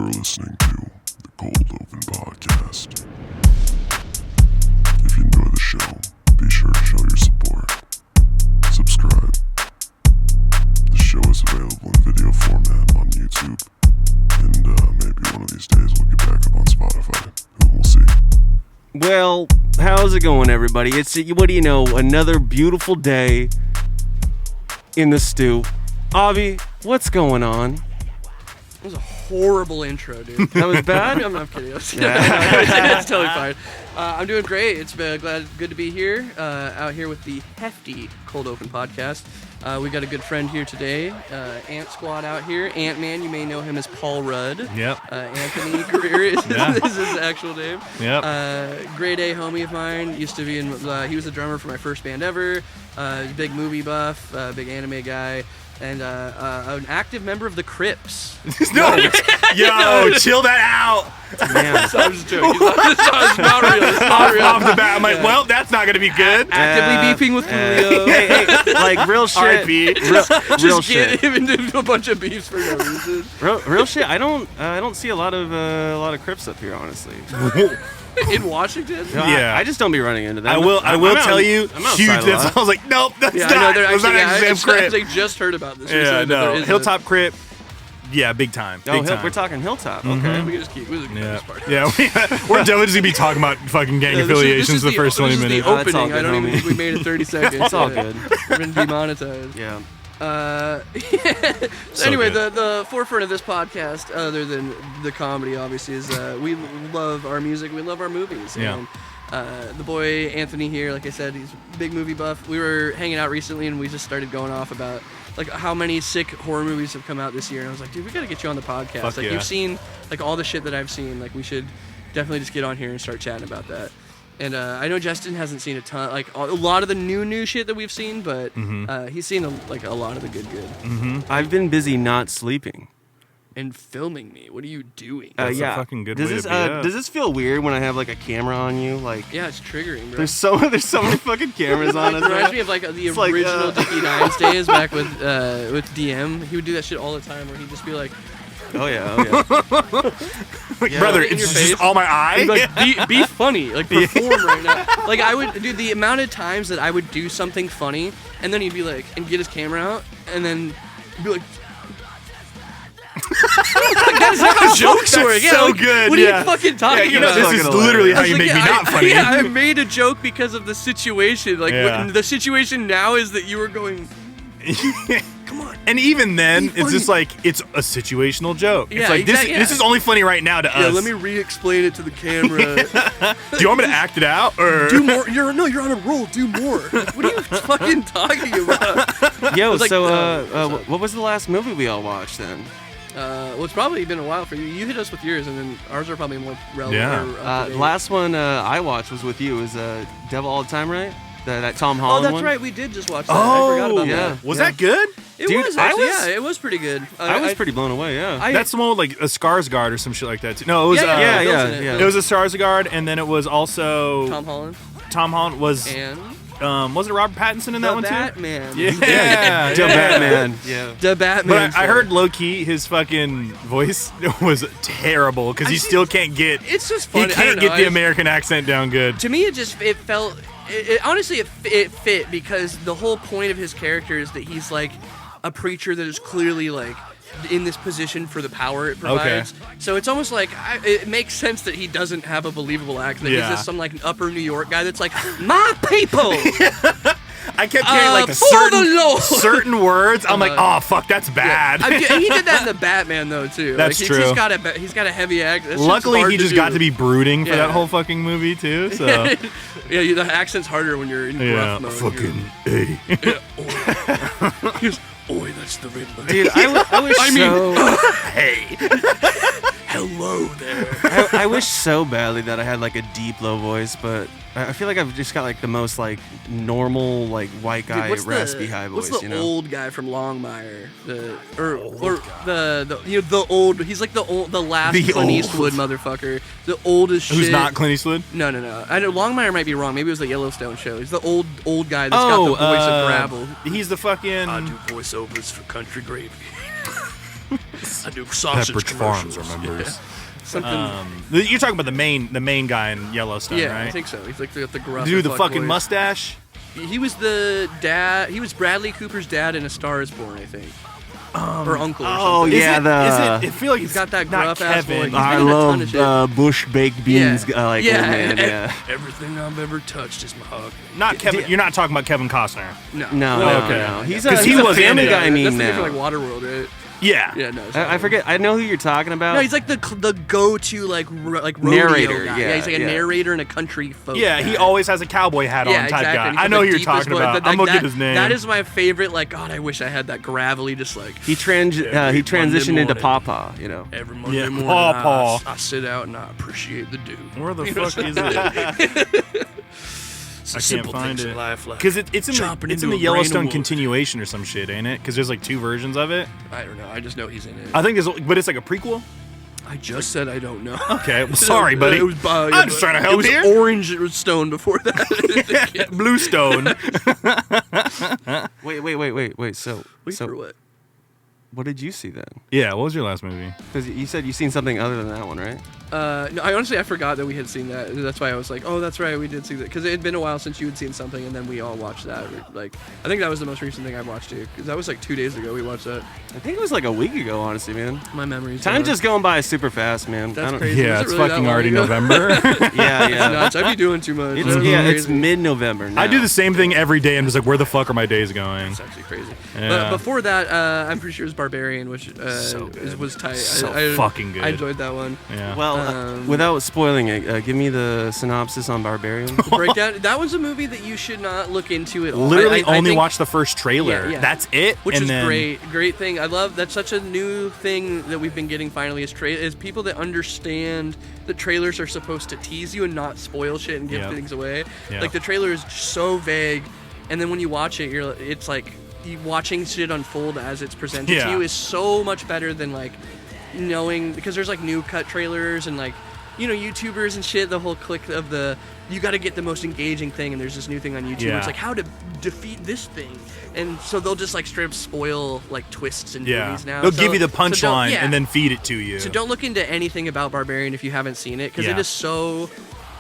You're listening to the Cold Open Podcast. If you enjoy the show, be sure to show your support. Subscribe. The show is available in video format on YouTube, and maybe one of these days we'll get back up on Spotify. We'll see. Well, how's it going, everybody? It's, what do you know, another beautiful day in the stew. Avi, what's going on? That was a horrible intro, dude. That was bad? I'm kidding. It's totally fine. I'm doing great. It's good to be here, out here with the hefty Cold Open Podcast. We got a good friend here today, Ant Squad out here. Ant-Man, you may know him as Paul Rudd. Yep. Anthony Greer is his actual name. Yep. Grade A homie of mine. Used to be in. He was the drummer for my first band ever. Big movie buff, big anime guy. And an active member of the Crips. No, yo, chill that out. Man. So I'm just joking. It's not real. It's not real. Off the bat, I'm like, well, that's not gonna be good. Actively beefing with Julio. Hey, like real shit. R.I.P. Real shit. Get him into a bunch of beefs for no reason. Real shit. I don't see a lot of Crips up here, honestly. In Washington? No, Yeah. I just don't be running into them. I will tell you, I'm outside huge. a lot. I was like, nope, that's Yeah, not. I know they're That's not actually. the same Crip. I just heard about this. Yeah, recently, no. there is Hilltop Crip. Yeah, big time. Big time. We're talking Hilltop. Mm-hmm. Okay. We can just keep. We can Yeah, this part. yeah. We're definitely just gonna be talking about fucking gang affiliations the first 20 This minutes. is the Oh, that's all opening. I good, don't even homie. think we made it 30 seconds. It's all good. We're been demonetized. Yeah. So anyway, good. the forefront of this podcast, other than the comedy, obviously, is we love our music, we love our movies. Yeah. And the boy Anthony here, like I said, he's a big movie buff. We were hanging out recently, and we just started going off about like how many sick horror movies have come out this year. And I was like, dude, we gotta get you on the podcast. Fuck like yeah. you've seen like all the shit that I've seen. Like we should definitely just get on here and start chatting about that. And I know Justin hasn't seen a ton, like a lot of the new shit that we've seen, but he's seen a lot of the good. I've been busy not sleeping. And filming me. What are you doing? That's yeah. a fucking good does way this, to be up. Does this feel weird when I have like a camera on you? Like, Yeah, it's triggering, bro. there's so many fucking cameras on us. It reminds Right? me of like the It's like, original Dickie Nines days back with DM. He would do that shit all the time, where he'd just be like, Oh yeah. Like, Yeah. brother, In it's your just face. all my eye. he'd be like, be funny, like perform right now. Like I would do the amount of times that I would do something funny, and then he'd be like, and get his camera out, and then be like. That's how jokes That's work. Yeah, so like, good, What are yeah. you fucking talking You know, about? this is Fucking literally hilarious. how I you was make like, me not funny. Yeah, I made a joke because of the situation. Like Yeah. the situation now is that you were going. Come on. And even then, Be it's just funny. like, it's a situational joke. It's Yeah, like, exactly, this yeah. is only funny right now to Yeah, us. let me re-explain it to the camera. Do you want me to act it out? Or? Do more. You're on a roll. Do more. Like, what are you fucking talking about? Yo, like, so what was the last movie we all watched then? Well, it's probably been a while for you. You hit us with yours, and then ours are probably more relevant. Yeah. or up to date. Last one I watched was with you. It was Devil All the Time, right? That Tom Holland Oh, that's one. right. We did just watch that. I forgot about yeah. that. Was that good? It Dude, was I actually. was- Yeah, it was pretty good. I was pretty blown away. Yeah. That's the one with like a Skarsgård or some shit like that too. No, it was Yeah, yeah, Bill's in it. yeah. it was a Skarsgård, and then it was also Tom Holland Tom Holland was and was it Robert Pattinson in that the one Batman. too? Yeah, The Batman. Yeah. The Batman. But I heard low key his fucking voice was terrible because he still can't get It's just he funny. I can't don't get know. the American accent down good. To me, it felt. Honestly, it fit because the whole point of his character is that he's like a preacher that is clearly like in this position for the power it provides. So it's almost like it makes sense that he doesn't have a believable accent. Yeah. He's just some like upper New York guy that's like, my people. I kept hearing like for the Lord. certain words. I'm like, oh fuck, that's bad. And he did that in the Batman though too. That's like, true. He's got a heavy accent. Luckily, he just got to be brooding for Yeah. that whole fucking movie too. So yeah, the accent's harder when you're in yeah, gruff mode. fucking A. He goes, oi, that's the Riddler. Dude, I wish Hey, hello there. I wish so badly that I had like a deep low voice, but I feel like I've just got like the most like normal like white guy Dude, raspy high voice. What's the you know? old guy from Longmire? He's like the last The Clint old. Eastwood motherfucker. The oldest shit. who's not Clint Eastwood? No. I know Longmire might be wrong. Maybe it was the Yellowstone show. He's the old guy that's got the voice of gravel. He's the fucking. I do voiceovers for Country Gravy. I do sausage Pepperidge Farms commercials. are members. Yeah. Something. You're talking about the main guy in Yellowstone, Yeah, right? I think so. He's like got the gruff. Dude, the fuck fucking voice. mustache. He was the dad. He was Bradley Cooper's dad in A Star Is Born, I think, or uncle. Or Oh something. yeah, Is it? I feel like He's it's got that not gruff-ass Kevin. voice. He's I been in a ton of love shit. bush baked beans. Like yeah, old man. Yeah. Everything I've ever touched is mahogany. Not Kevin. You're not talking about Kevin Costner. No, No, Well, no, okay. no. He's 'Cause a, he he's a was in Family it. Guy meme that's now. for like Waterworld, right? Yeah. Yeah, no. I forget. I know who you're talking about. No, he's like the go-to like rodeo Narrator, guy. yeah, He's like a yeah. narrator in a country folk. Yeah, he guy. always has a cowboy hat on Yeah, type exactly. guy. He's I got know the who you're deepest talking voice. about. I'm gonna get his name. That is my favorite. Like, God, I wish I had that gravelly, just like he transitioned into Monday Pawpaw. You know. every Monday Yeah, morning. Paw. I sit out and I appreciate the dew. Where the You know fuck what is I'm it? saying? It's the I can't simple find things it. in life, like Because it's in chopping the into a grain of Yellowstone wood. continuation or some shit, ain't it? Because there's like 2 versions of it. I don't know. I just know he's in it. I think there's, but it's like a prequel. I just said I don't know. Okay, well, sorry, buddy. It was, I'm just trying to help it was here. Orange stone before that. Bluestone. Wait. So Wait for what? what did you see then? Yeah, what was your last movie? Because you said you seen something other than that one, right? No, I forgot that we had seen that. That's why I was like, oh, that's right, we did see that. Because it had been a while since you had seen something, and then we all watched that. Like, I think that was the most recent thing I watched too. Because that was like 2 days ago we watched that. I think it was like a week ago, honestly, man. My memories. Time's just going by super fast, man. I That's don't- crazy. Yeah, Was it it's really that fucking long already ago? November. Yeah, It's yeah. nuts. I'd be doing too much. It's, That's yeah, it's crazy. mid-November now. I do the same thing every day. I'm just like, where the fuck are my days going? It's actually crazy. Yeah. But before that, I'm pretty sure it was Barbarian, which So good. was tight. So fucking good. I enjoyed that one. Yeah. Well, without spoiling it, give me the synopsis on Barbarian. The breakdown. That was a movie that you should not look into at all. Literally I only think- watch the first trailer. Yeah. That's it. Which and is then, great thing. I love that's such a new thing that we've been getting finally is people that understand that trailers are supposed to tease you and not spoil shit and give Yep. things away. Yep. Like the trailer is so vague, and then when you watch it, it's like watching shit unfold as it's presented Yeah. to you is so much better than like knowing, because there's like new cut trailers and like, you know, YouTubers and shit, the whole click of the you got to get the most engaging thing, and there's this new thing on YouTube. Yeah. It's like how to defeat this thing, and so they'll just like straight up spoil like twists in Yeah. movies now. They'll So- give you the so don't- punchline yeah. and then feed it to you. So don't look into anything about Barbarian if you haven't seen it, because Yeah. it is so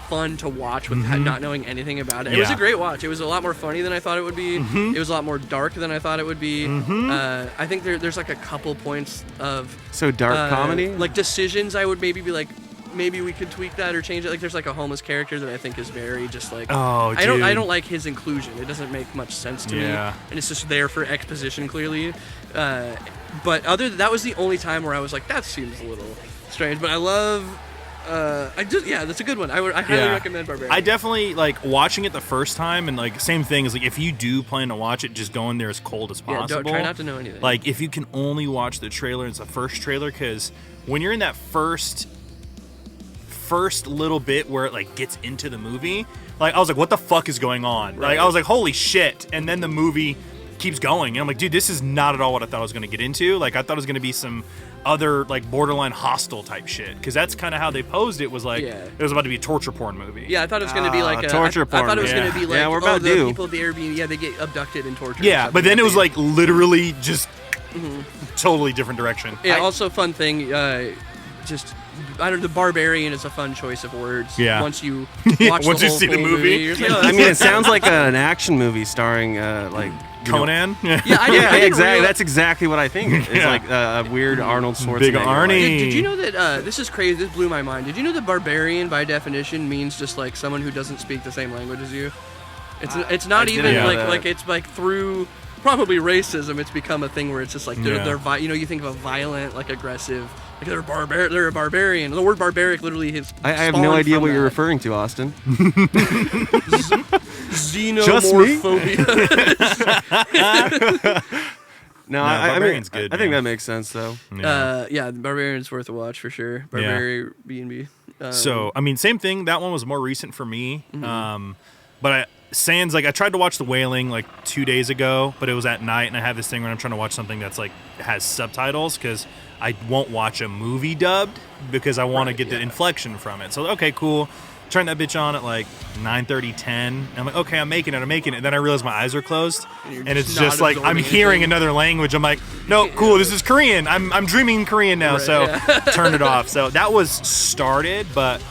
fun to watch with not knowing anything about it. It was Yeah. a great watch. It was a lot more funny than I thought it would be. It was a lot more dark than I thought it would be. I think there's like a couple points of So dark comedy? like decisions I would maybe be like, maybe we could tweak that or change it. Like there's like a homeless character that I think is very just like, Oh, I dude. don't like his inclusion. It doesn't make much sense to me, Yeah. and it's just there for exposition clearly. But that was the only time where I was like, that seems a little strange. But I love. That's a good one. I highly recommend Barbarian. I definitely like watching it the first time, and like same thing is like if you do plan to watch it, just go in there as cold as Yeah, possible. try not to know anything. Like if you can only watch the trailer, it's the first trailer, because when you're in that first little bit where it like gets into the movie, like I was like, what the fuck is going on? Right. Like I was like, holy shit, and then the movie keeps going, and I'm like, dude, this is not at all what I thought I was going to get into. Like I thought it was going to be some other like borderline hostile type shit, because that's kind of how they posed it. Was like it was about to be a torture porn movie. Yeah, I thought it was going to be like a torture I porn. thought it was Yeah. going to be like, Yeah, we're about the due. people at the Airbnb, they get abducted and tortured. or Yeah, something. but then it was Yeah. like literally just totally different direction. Yeah, also fun thing, the Barbarian is a fun choice of words. Yeah. Once you Yeah, watch once the you whole see the full movie. you're just like, oh, I that's mean, it sounds like an action movie starring like you know- Conan. Yeah, I Yeah, didn't exactly. realize- That's exactly what I think. It's Yeah. like a weird Arnold Schwarzenegger. Big Arnie. Did you know that this is crazy? This blew my mind. Did you know that barbarian, by definition, means just like someone who doesn't speak the same language as you? It's not I even didn't know like that. it's like through probably racism. It's become a thing where it's just like Yeah. they're you think of a violent, like aggressive, like they're a barbarian. The word barbaric literally has. I have no spawned idea from what you're that. referring to, Austin. Xenomorphobia. No, No, I mean, Barbarian's good, I think man. that makes sense, though. Yeah, Barbarian's worth a watch for sure. Barbarian B&B. So I mean, same thing. That one was more recent for me. But Sans, like I tried to watch The Wailing like 2 days ago, but it was at night, and I have this thing where I'm trying to watch something that's like has subtitles, because I won't watch a movie dubbed because I want to get the inflection from it. So okay, cool. turned that bitch on at like 9:30, 10. I'm like, okay, I'm making it. And then I realized my eyes are closed, and it's just like I'm hearing another language. I'm like, no, cool, this is Korean. I'm dreaming Korean now, so turn it off. So that was started, but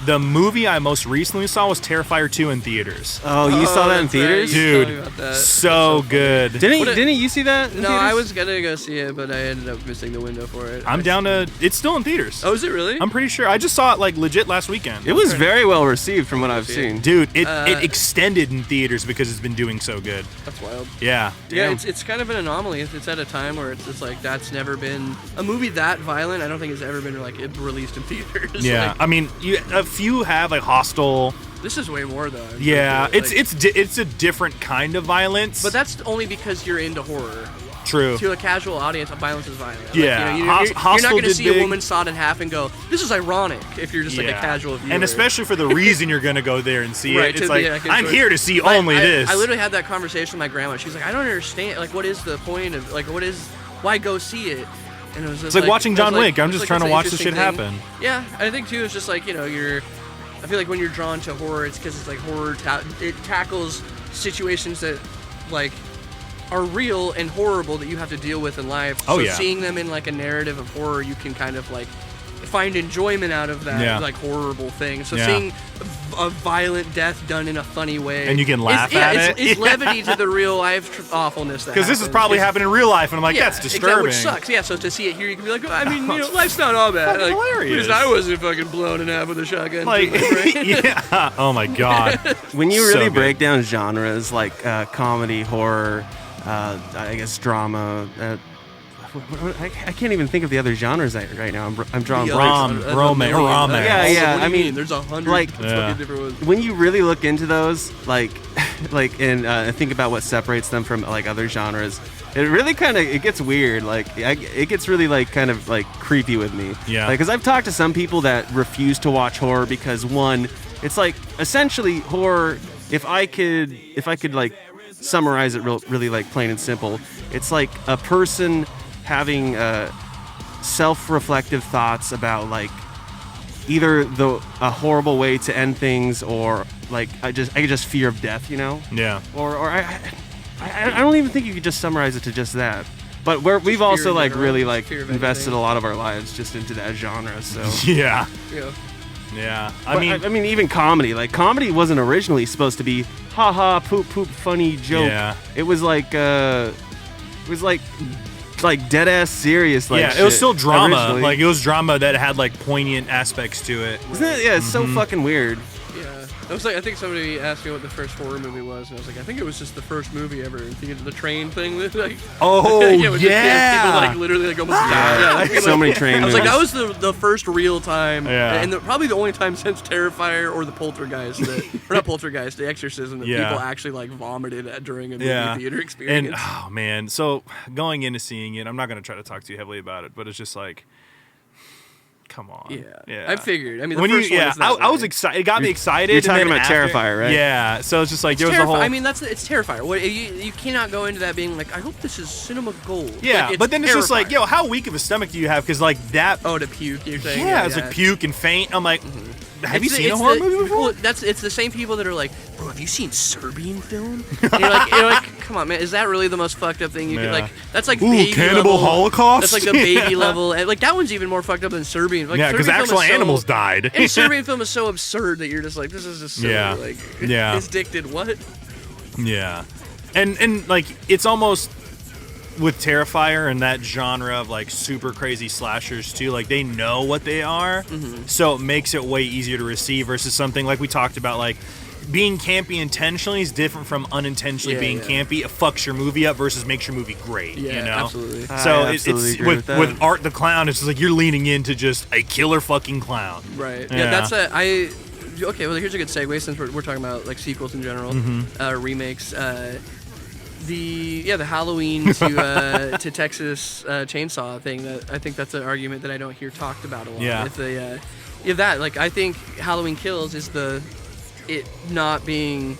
the movie I most recently saw was Terrifier 2 in theaters. Oh, you saw that in theaters? Dude, so good. Didn't you see that in No, theaters? I was gonna go see it, but I ended up missing the window for it. I'm down to... It's still in theaters. Oh, is it really? I'm pretty sure. I just saw it like legit last weekend. It was very well received from what I've seen. Dude, it extended in theaters because it's been doing so good. That's wild. Yeah. Yeah, it's kind of an anomaly. It's at a time where it's like that's never been a movie that violent. I don't think it's ever been like released in theaters. Yeah, Like, I mean, a few have like Hostel. this is way more though. Yeah, Like, it's a different kind of violence. but that's only because you're into horror. true. To a casual audience, violence is violent. Like, Yeah, you're not Hostel going to did see big. a woman sawed in half and go, "This is ironic." If you're just like a casual viewer, and especially for the reason you're gonna go there and see Right, it. to It's be, like like, I'm enjoy- here to see Like, only this. I literally had that conversation with my grandma. She's like, "I don't understand. Like, what is the point of like why go see it?" And it was just It's like watching it was John Wick. I'm just trying to it's an watch this interesting shit thing. happen. Yeah, I think too. It's just like I feel like when you're drawn to horror, it's because it's like horror. It tackles situations that like are real and horrible that you have to deal with in life. Oh, so yeah. seeing them in like a narrative of horror, you can kind of like find enjoyment out of that like horrible thing. So seeing a violent death done in a funny way, And you can laugh at it. It's levity to the real life awfulness. Because this is probably happening in real life, and I'm like, that's disturbing. Which sucks. Yeah, so to see it here, you can be like, I mean, life's not all bad. fucking Like, hilarious. At least I wasn't fucking blown in half with a shotgun. Like, right? yeah. Oh my god. When you So really good. break down genres like comedy, horror, I guess drama. I can't even think of the other genres right now. I'm drawing blanks. Romance. Yeah, What do I you mean, there's 100 like- fucking different ones. When you really look into those, and think about what separates them from like other genres, it really kind of gets weird. Like it gets really like kind of like creepy with me. Yeah. Because I've talked to some people that refuse to watch horror because one, it's like essentially horror. If I could like summarize it really like plain and simple, it's like a person having self-reflective thoughts about like either a horrible way to end things or like I just fear of death, Yeah. or I don't even think you could just summarize it to just that. But we've fear also in like general, really just like fear of invested anything. a lot of our lives just into that genre. So Yeah. Yeah. Yeah. I mean even comedy. Like comedy wasn't originally supposed to be ha ha poop poop funny joke. Yeah. It was like dead ass serious. Like yeah, it was shit still drama. originally. Like it was drama that had like poignant aspects to it. Isn't it? Yeah, it's so Mm-hmm. fucking weird. Yeah. I was like, I think somebody asked me what the first horror movie was, and I was like, I think it was just the first movie ever. And thinking of the train thing, like, Oh with the kids, people like literally like almost died. Yeah, like, So many train I was like, movies. that was the first real time, Yeah. and probably the only time since Terrifier or the Poltergeist, or not Poltergeist, The Exorcism, that Yeah. people actually like vomited at during a movie Yeah. theater experience. And oh man, so going into seeing it, I'm not gonna try to talk too heavily about it, but it's just like, come on. yeah. I figured. I mean, the when first you, one yeah, is that I was way. excited. It got me excited. you're and talking then about after- Terrifier, right? Yeah. So it's just like there was a Terrifier. whole. I mean, it's Terrifier. What you cannot go into that being like, I hope this is cinema gold. yeah, Like, but then it's just like, Terrifier. yo, how weak of a stomach do you have? Because like that. Oh, to puke, you're saying? yeah, it's like puke and faint. I'm like, have you seen a It's horror the- movie before? Well, it's the same people that are like, bro, have you seen Serbian film? And you're like, come on, man, is that really the most fucked up thing you could Yeah. like? That's like Ooh, baby Cannibal level, Holocaust? That's like the baby Yeah. level. And, like that one's even more fucked up than Serbian. Like, Yeah, because Serbian film actual is so- animals died. And Serbian film is so absurd that you're just like, this is just so Yeah. like, Yeah. it's dicted. What? Yeah, and like it's almost with Terrifier and that genre of like super crazy slashers too. Like they know what they are, so it makes it way easier to receive versus something like we talked about, like being campy intentionally is different from unintentionally Yeah, being yeah. campy. It fucks your movie up versus makes your movie great. Yeah, you know, absolutely. I So absolutely it's agree with with that. Art the Clown. It's just like you're leaning into just a killer fucking clown. Right. Yeah. Yeah, that's okay, well, here's a good segue since we're talking about like sequels in general, remakes. The Halloween to Texas Chainsaw thing. That I think that's an argument that I don't hear talked about a lot. Yeah. If that, like, I think Halloween Kills is it not being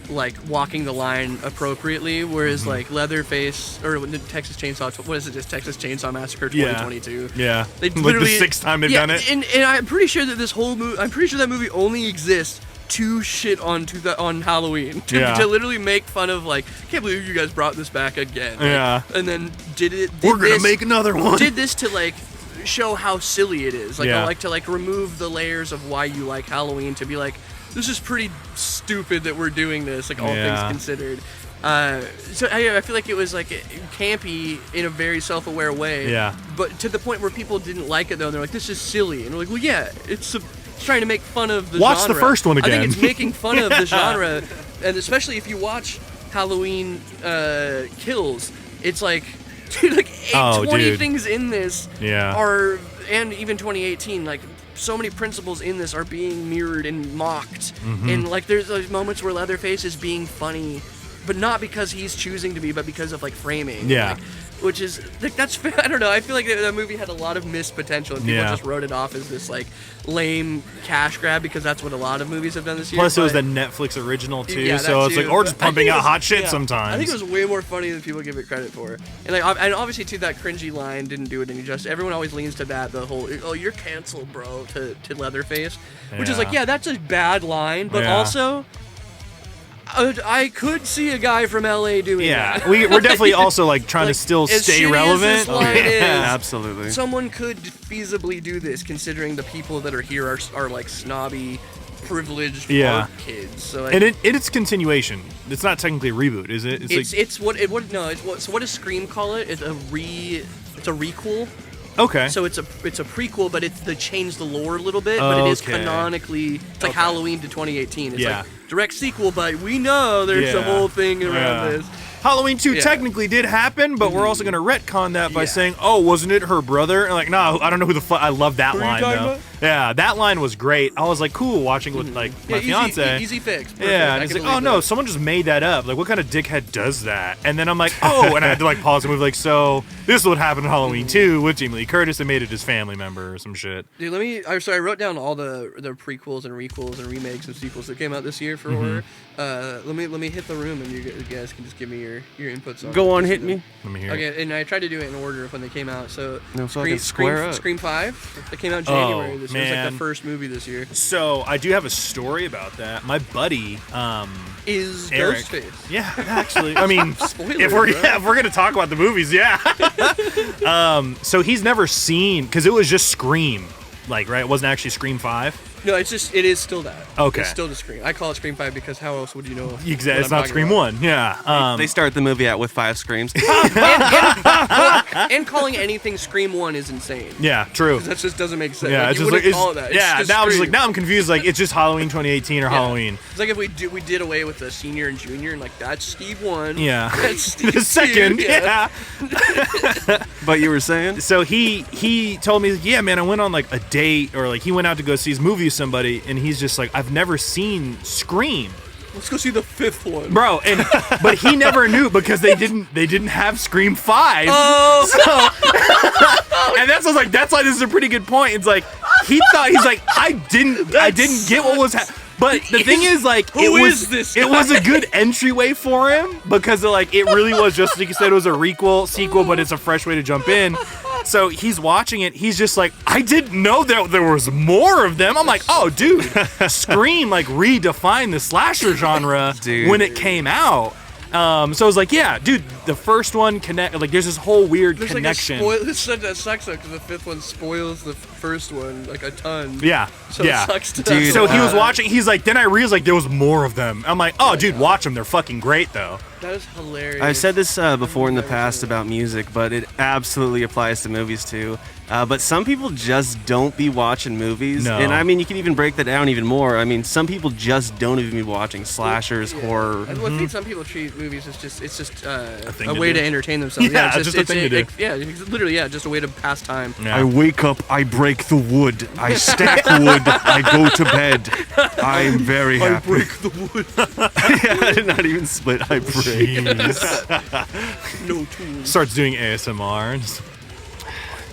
like walking the line appropriately, whereas like Leatherface or Texas Chainsaw, what is it, just Texas Chainsaw Massacre 2022? Yeah. They Like literally, the 6th time they've done it. And I'm pretty sure that I'm pretty sure that movie only exists to shit on Halloween, to literally make fun of, like, I can't believe you guys brought this back again. Like, and then we're gonna make another one. Did this to like show how silly it is. Like I like to like remove the layers of why you like Halloween, to be like, this is pretty stupid that we're doing this, like all things considered. So I feel like it was like campy in a very self-aware way. Yeah. But to the point where people didn't like it though, and they're like, this is silly, and we're like, well, yeah, it's trying to make fun of the genre. Watch the first one again. I think it's making fun of the genre, and especially if you watch Halloween Kills, it's like, dude, like 20 things in this are, and even 2018, like, so many principles in this are being mirrored and mocked. And like there's those moments where Leatherface is being funny, but not because he's choosing to be, but because of like framing. Like, which is like, that's, I don't know, I feel like that movie had a lot of missed potential, and people just wrote it off as this like lame cash grab, because that's what a lot of movies have done this year. Plus it was the Netflix original too, so it's like, or just pumping out hot shit sometimes. I think it was way more funny than people give it credit for. And like, and obviously too, that cringy line didn't do it any justice. Everyone always leans to that, the whole, oh, you're canceled, bro, to Leatherface, which is like, yeah, that's a bad line, but also I could see a guy from LA doing that. We're definitely also like trying to still stay relevant. As this line is, absolutely. Someone could feasibly do this, considering the people that are here are like snobby, privileged art kids. So like, and it's continuation. It's not technically a reboot, is it? So what does Scream call it? It's a requel. Okay. So it's a prequel, but they changed the lore a little bit, but it is canonically, it's like Halloween to 2018. It's like direct sequel, but we know there's a whole thing around this. Halloween 2 technically did happen, but we're also going to retcon that by saying, oh, wasn't it her brother? And like, no, I don't know who the fuck. I love that line, though. Yeah, that line was great. I was like, cool, watching with like my fiance. Easy fix. Perfect. Yeah, and it's like, oh no, someone just made that up. Like, what kind of dickhead does that? And then I'm like, oh, and I had to like pause the movie, like, so this is what happened in Halloween 2 with Jamie Lee Curtis. They made it his family member or some shit. Dude, I wrote down all the prequels and requels and remakes and sequels that came out this year for horror. Let me hit the room, and you guys can just give me your inputs on. Go on, hit me. Let me hear. Okay, and I tried to do it in order of when they came out. So Scream 5, that came out in January this year. It was like the first movie this year. So I do have a story about that. My buddy is Eric. Ghostface. Yeah, actually. I mean, Spoiler, if we're gonna talk about the movies, so he's never seen, because it was just Scream, like, right? It wasn't actually Scream 5. No, it is still that. Okay. It's still the Scream. I call it Scream 5 because how else would you know? Exactly. It's not Scream 1. Yeah. They start the movie out with 5 screams. and calling anything Scream 1 is insane. Yeah, true. That just doesn't make sense. Yeah, like, it's you just wouldn't like, call it that. now I'm confused. Like, it's just Halloween 2018 or Halloween. It's like if we did away with the senior and junior, and like, that's Steve 1. Yeah. That's Steve the second. 2. Yeah. But you were saying? So he told me, yeah, man, I went on like a date, or like he went out to go see his movie with somebody, and he's just like, I've never seen Scream. Let's go see the 5th one, bro. But he never knew, because they didn't have Scream 5. Oh, so, and that's I was like, that's why this is a pretty good point. It's like he's like, I didn't get what was happening. But the thing is, like, it was a good entryway for him, because like it really was just like you said, it was a sequel, but it's a fresh way to jump in. So he's watching it. He's just like, I didn't know that there was more of them. I'm like, oh, dude, Scream like redefined the slasher genre when it came out. So I was like, yeah, dude, the first one like there's this whole weird connection. That sucks though, because the 5th one spoils the first one like a ton. Yeah, so it sucks to dude. So he was watching. He's like, then I realized like there was more of them. I'm like, oh, dude, watch them. They're fucking great though. That is hilarious. I've said this before in the past about music, but it absolutely applies to movies too. But some people just don't be watching movies. No. And I mean, you can even break that down even more. I mean, some people just don't even be watching slashers, horror. I think some people treat movies as just a to way do. to entertain themselves. Yeah, it's just a thing to do. Literally, just a way to pass time. Yeah. I wake up, I break the wood, I stack wood, I go to bed. I'm very happy. I break the wood. Yeah, not even split, I break. No tools. Starts doing ASMR. And just,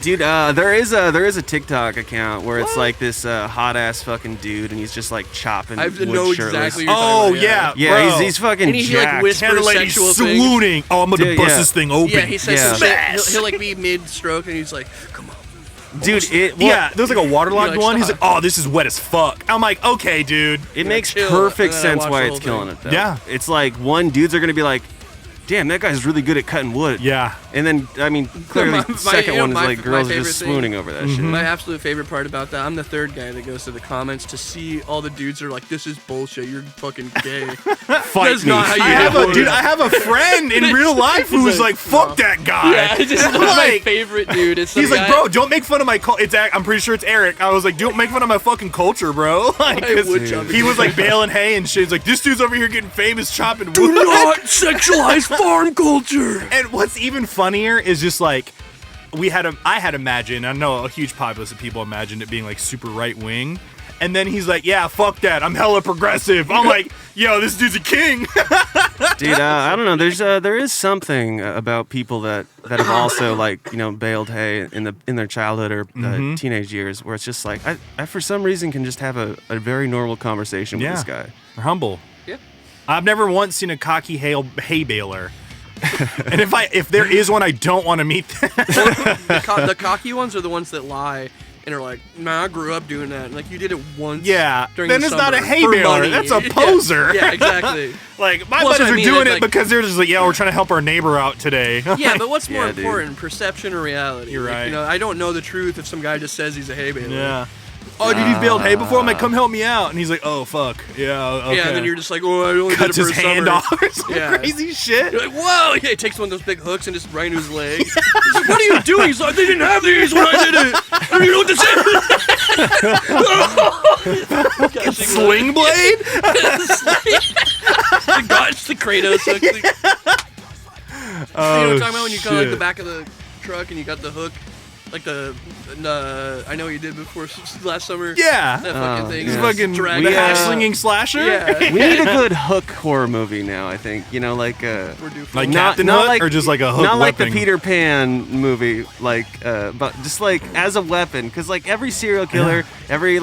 Dude, there is a TikTok account where it's like this hot ass fucking dude, and he's just like chopping I wood know shirtless. exactly what you're talking about, Yeah, bro. he's fucking And he, like, jacked. whispers And the lady's sexual things. swooning. Oh, I'm gonna Dude, bust yeah. this thing open. Yeah, he says Yeah. some shit. He'll like be mid-stroke, and he's like, come on. Dude, Yeah, there's like a waterlogged You're like, one. He's stop. like, oh, this is wet as fuck. I'm like, okay, dude. it makes chill, perfect and then I sense watch why the it's whole killing thing. it, though. Yeah. It's like, one, dudes are going to be like, damn, that guy's really good at cutting wood. Yeah. And then, I mean, clearly, My- the second you know, one is my- like my girls are favorite just thing- swooning over that shit. My absolute favorite part about that, I'm the third guy that goes to the comments to see all the dudes are like, this is bullshit, you're fucking gay. Fight That's me. not how you I have do a it. dude. I have a friend in real life who's like, fuck that guy. Yeah, it's just my Like, favorite dude. It's he's some like, guy- bro, don't make fun of my culture. I'm pretty sure it's Eric. I was like, don't make fun of my fucking culture, bro. Like, I 'cause would chop he it. was like baling hay and shit. He's like, this dude's over here getting famous chopping wood. Do not sexualize farm culture. And what's even funnier is just like I had imagined, I know a huge populace of people imagined it being like super right wing. And then he's like, yeah, fuck that. I'm hella progressive. I'm like, yo, this dude's a king. Dude, I don't know. There is something about people that have also like, you know, baled hay in their childhood or teenage years, where it's just like I for some reason can just have a very normal conversation with this guy. They're humble. Yeah. I've never once seen a cocky hay baler. And if there is one, I don't want to meet them. The cocky ones are the ones that lie and are like, nah, I grew up doing that. And like, you did it once. Yeah, During then the it's not a summer hay for baler. money. That's a poser. Yeah, exactly. Like, my Plus, buddies I are mean, doing it's it like- because they're just like, yeah, we're trying to help our neighbor out today. Yeah, but what's more Yeah, dude. important, perception or reality? You're Like, right. you know, I don't know the truth if some guy just says he's a hay baler. Yeah. Oh, did he baled hay before? I'm like, come help me out. And he's like, oh, fuck. Yeah, okay. Yeah, and then you're just like, oh, I only Cuts did it his for a hand summer. off or some Yeah. crazy shit. You're like, whoa! Yeah, he takes one of those big hooks and just right into his leg. He's like, what are you doing? He's like, they didn't have these when I did it. And you know what this is? Sling blade? The gosh, the Kratos hook. You know what I'm talking about when you go like shit. the back of the truck and you got the hook, like the I know what you did before last summer. Yeah. That fucking thing. He's just fucking drag the it hash out. slinging slasher. Yeah. We need a good hook horror movie now, I think. You know, like We're due for Like one. Captain Hook or just like a hook not like the weapon? Peter Pan movie, like but just like as a weapon, because like every serial killer, every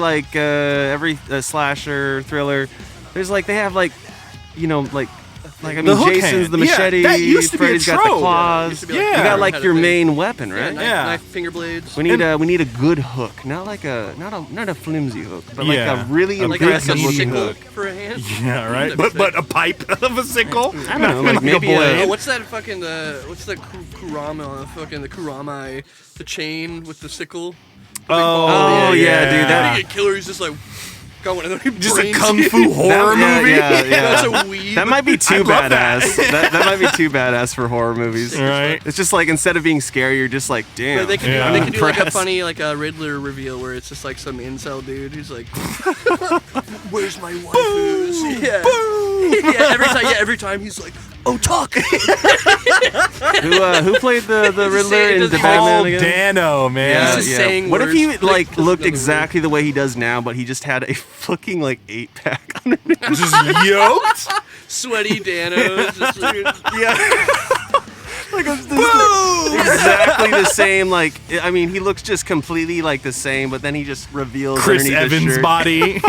slasher thriller, there's like they have like, you know, like I mean, The hook Jason's hand. the Yeah, machete, that used to be a Freddy's got the trope. claws. Used to be You Yeah. got like had a your thing. main weapon, Yeah, right? knife, Yeah. knife, finger blades. We need a good hook, not like not a flimsy hook, but like Yeah. a really A like impressive a looking sickle hook. for a hand. Yeah, right. That'd be But a pipe of a sickle. I don't know, like Like a maybe blade. Oh, what's that fucking what's that kurama? Fucking the kurama, the chain with the sickle. The big ball. Oh, yeah, dude, that- I think a killer is just like going and then he Just a brains kung you. fu horror yeah, movie. yeah, yeah. That's a weed. That might be too love that. badass. That might be too badass for horror movies. Right. It's just like instead of being scary, you're just like, damn. But they could, Yeah. they could do like a Impressed. funny like a Riddler reveal where it's just like some incel dude who's like, "Where's my waifus?" Yeah. Every time he's like, "Oh, talk." Who played the Riddler say- in does the he Batman Paul again? Dano, man. He's just saying What if he words. like Like, looked this is exactly the way he does now, but he just had a fucking like 8-pack underneath? Just yoked. Sweaty Danos. Just like, Yeah. Like exactly the same. Like I mean, he looks just completely like the same, but then he just reveals Chris underneath his Evans shirt. body.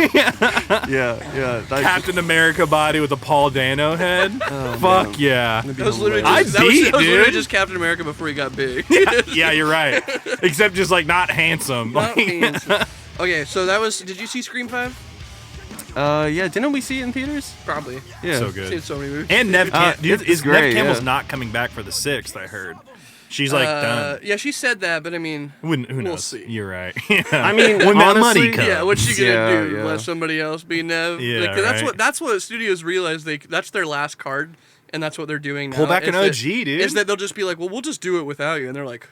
Yeah. Like, Captain America body with a Paul Dano head. Oh, Fuck man. yeah. That'd be that was literally hilarious. just, that was literally dude. just Captain America before he got big. Yeah, you're right. Except just like not handsome. Not Like- handsome. Okay, so that was. Did you see Scream 5? Yeah. Didn't we see it in theaters? Probably. Yeah. So Seen good. so many movies. And Nev, it's is great, Nev Campbell's yeah. not coming back for the 6th, I heard. She's like done. Yeah, she said that, but I mean, Who we'll knows? see. You're right. I mean, when that money honestly, comes. yeah, what's she gonna Yeah, do? yeah. Let somebody else be Nev? Yeah, Like, right. that's what studios realize. That's their last card, and that's what they're doing now. Pull back is an that- OG, dude. Is that they'll just be like, well, we'll just do it without you, and they're like,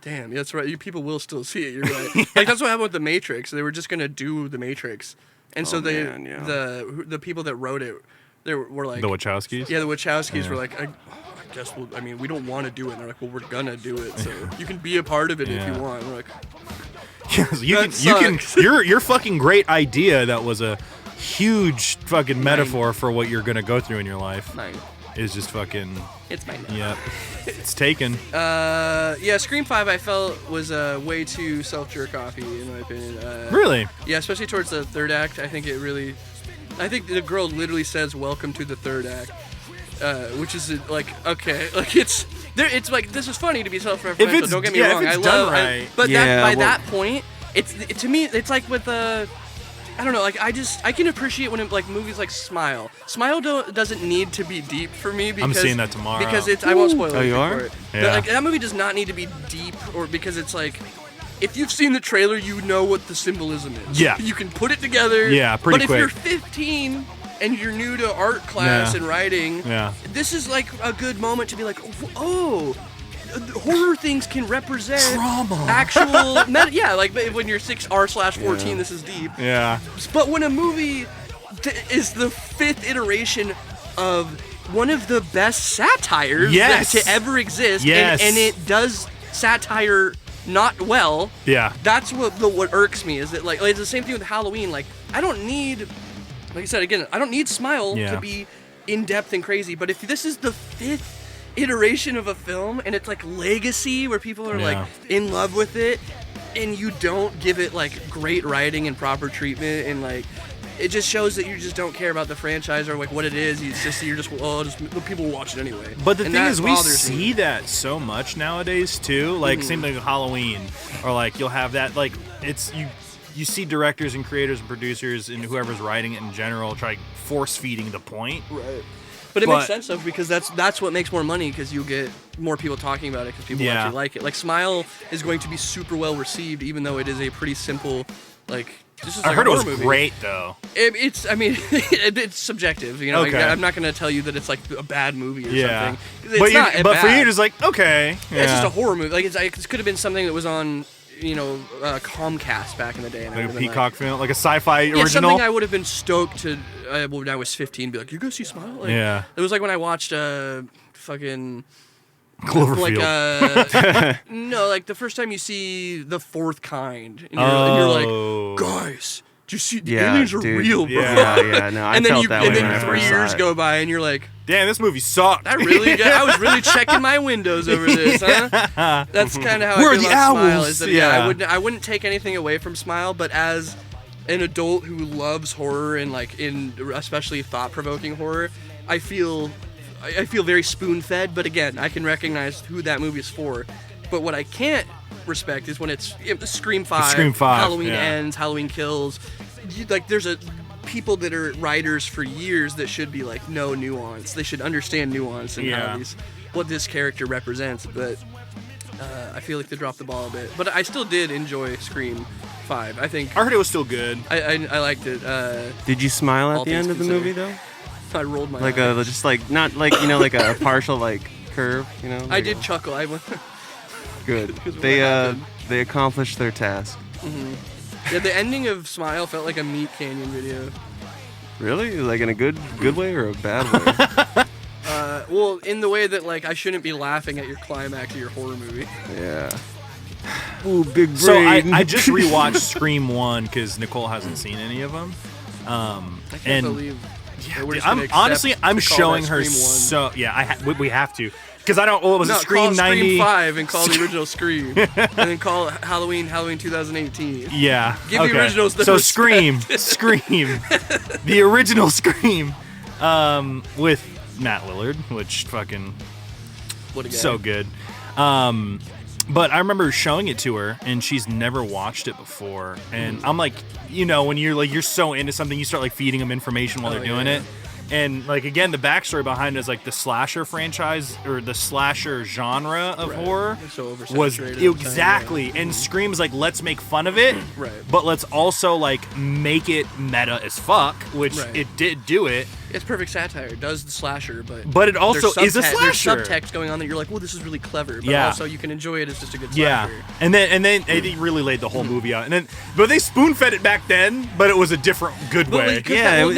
damn, that's right. You people will still see it. You're right. Like that's what happened with the Matrix. They were just gonna do the Matrix, and so man, yeah. the people that wrote it, they were like The Wachowskis? Yeah, the Wachowskis were like, I guess we don't want to do it. And they're like, well, we're gonna do it, so you can be a part of it if Yeah. you want. And we're like, Yes, you That can sucks. your fucking great idea that was a huge fucking metaphor for what you're gonna go through in your life Nine. is just fucking It's mine now. Yep. It's taken. Yeah, Scream 5 I felt was way too self-jerk-offy in my opinion. Really? Yeah, especially towards the third act. I think the girl literally says, "Welcome to the third act," which is like, okay, like it's like, this is funny to be self-referential. Don't get me wrong. If it's done right. But that point, to me, it's like with I don't know, like I can appreciate when like movies like Smile. Smile doesn't need to be deep for me because I'm seeing that tomorrow. Because I won't spoil it. Oh, you are? For it. Yeah. But, like, that movie does not need to be deep, or because it's like, if you've seen the trailer, you know what the symbolism is. Yeah. You can put it together. Yeah, pretty quick. But if you're 15 and you're new to art class and writing, this is like a good moment to be like, oh, horror things can represent trauma. Actual yeah, like when you're 6R/14, this is deep. Yeah. But when a movie is the 5th iteration of one of the best satires to ever exist, and it does satire not well. Yeah. That's what irks me, is that like it's the same thing with Halloween. Like, I don't need, like I said again, I don't need Smile to be in depth and crazy. But if this is the 5th iteration of a film and it's like legacy where people are like in love with it, and you don't give it like great writing and proper treatment, and like it just shows that you just don't care about the franchise or like what it is. It's just you're just people watch it anyway. But the thing is, we see that so much nowadays too. Like same thing with Halloween, or like you'll have that, like it's you see directors and creators and producers and whoever's writing it in general try force feeding the point. Right. But it makes sense though, because that's what makes more money, because you get more people talking about it because people actually like it. Like Smile is going to be super well received, even though it is a pretty simple, like, this is like I heard a it was movie. Great though. I mean, it's subjective, you know. Okay. I'm not going to tell you that it's like a bad movie or something. It's but for you, it's like, okay, it's just a horror movie. Like it could have been something that was on, Comcast back in the day. And like a Peacock film, like a sci-fi original. Yeah, something I would have been stoked to, when I was 15, be like, you go see Smile? Like, it was like when I watched fucking Cloverfield. No, like the first time you see The Fourth Kind, and you're like, guys, do you see the aliens are real, bro? Yeah, no, I felt that way. And then 3 years go by, and you're like, damn, this movie sucked. I was really checking my windows over this, huh? That's kind of how I feel about Smile. Is that, I wouldn't take anything away from Smile, but as an adult who loves horror and like especially thought-provoking horror, I feel very spoon-fed. But again, I can recognize who that movie is for. But what I can't respect is when it's Scream 5, Halloween Ends, Halloween Kills. Like, there's people that are writers for years that should be like, no nuance. They should understand nuance and what this character represents. But I feel like they dropped the ball a bit. But I still did enjoy Scream 5. I heard it was still good. I liked it. Did you smile at the end of the movie though? I rolled my like eyes. just like not like like a partial like curve, Like I did chuckle. I went good. They accomplished their task. Mm-hmm. Yeah, the ending of Smile felt like a Meat Canyon video. Really? Like in a good way or a bad way? Well, in the way that like I shouldn't be laughing at your climax of your horror movie. Yeah. Ooh, big brain. So I just rewatched Scream 1 because Nicole hasn't seen any of them. I can't believe. I'm showing her so we have to, because I don't. What was it? Scream 90? Scream 5 and call the original Scream, and then call Halloween 2018. Yeah. Give the originals the So respect. Scream, the original Scream, with Matt Lillard, which fucking what a guy. So good. But I remember showing it to her, and she's never watched it before. And I'm like, when you're so into something, you start like feeding them information while they're doing it. And like, again, the backstory behind it is like the slasher franchise or the slasher genre of horror was exactly. And Scream's like, let's make fun of it, but let's also like make it meta as fuck, which it did do it. It's perfect satire. It does the slasher, but it also is a slasher. There's subtext going on that you're like, well, this is really clever, but also you can enjoy it as just a good slasher. Yeah, and then they really laid the whole movie out, but they spoon fed it back then, but it was a different good way. It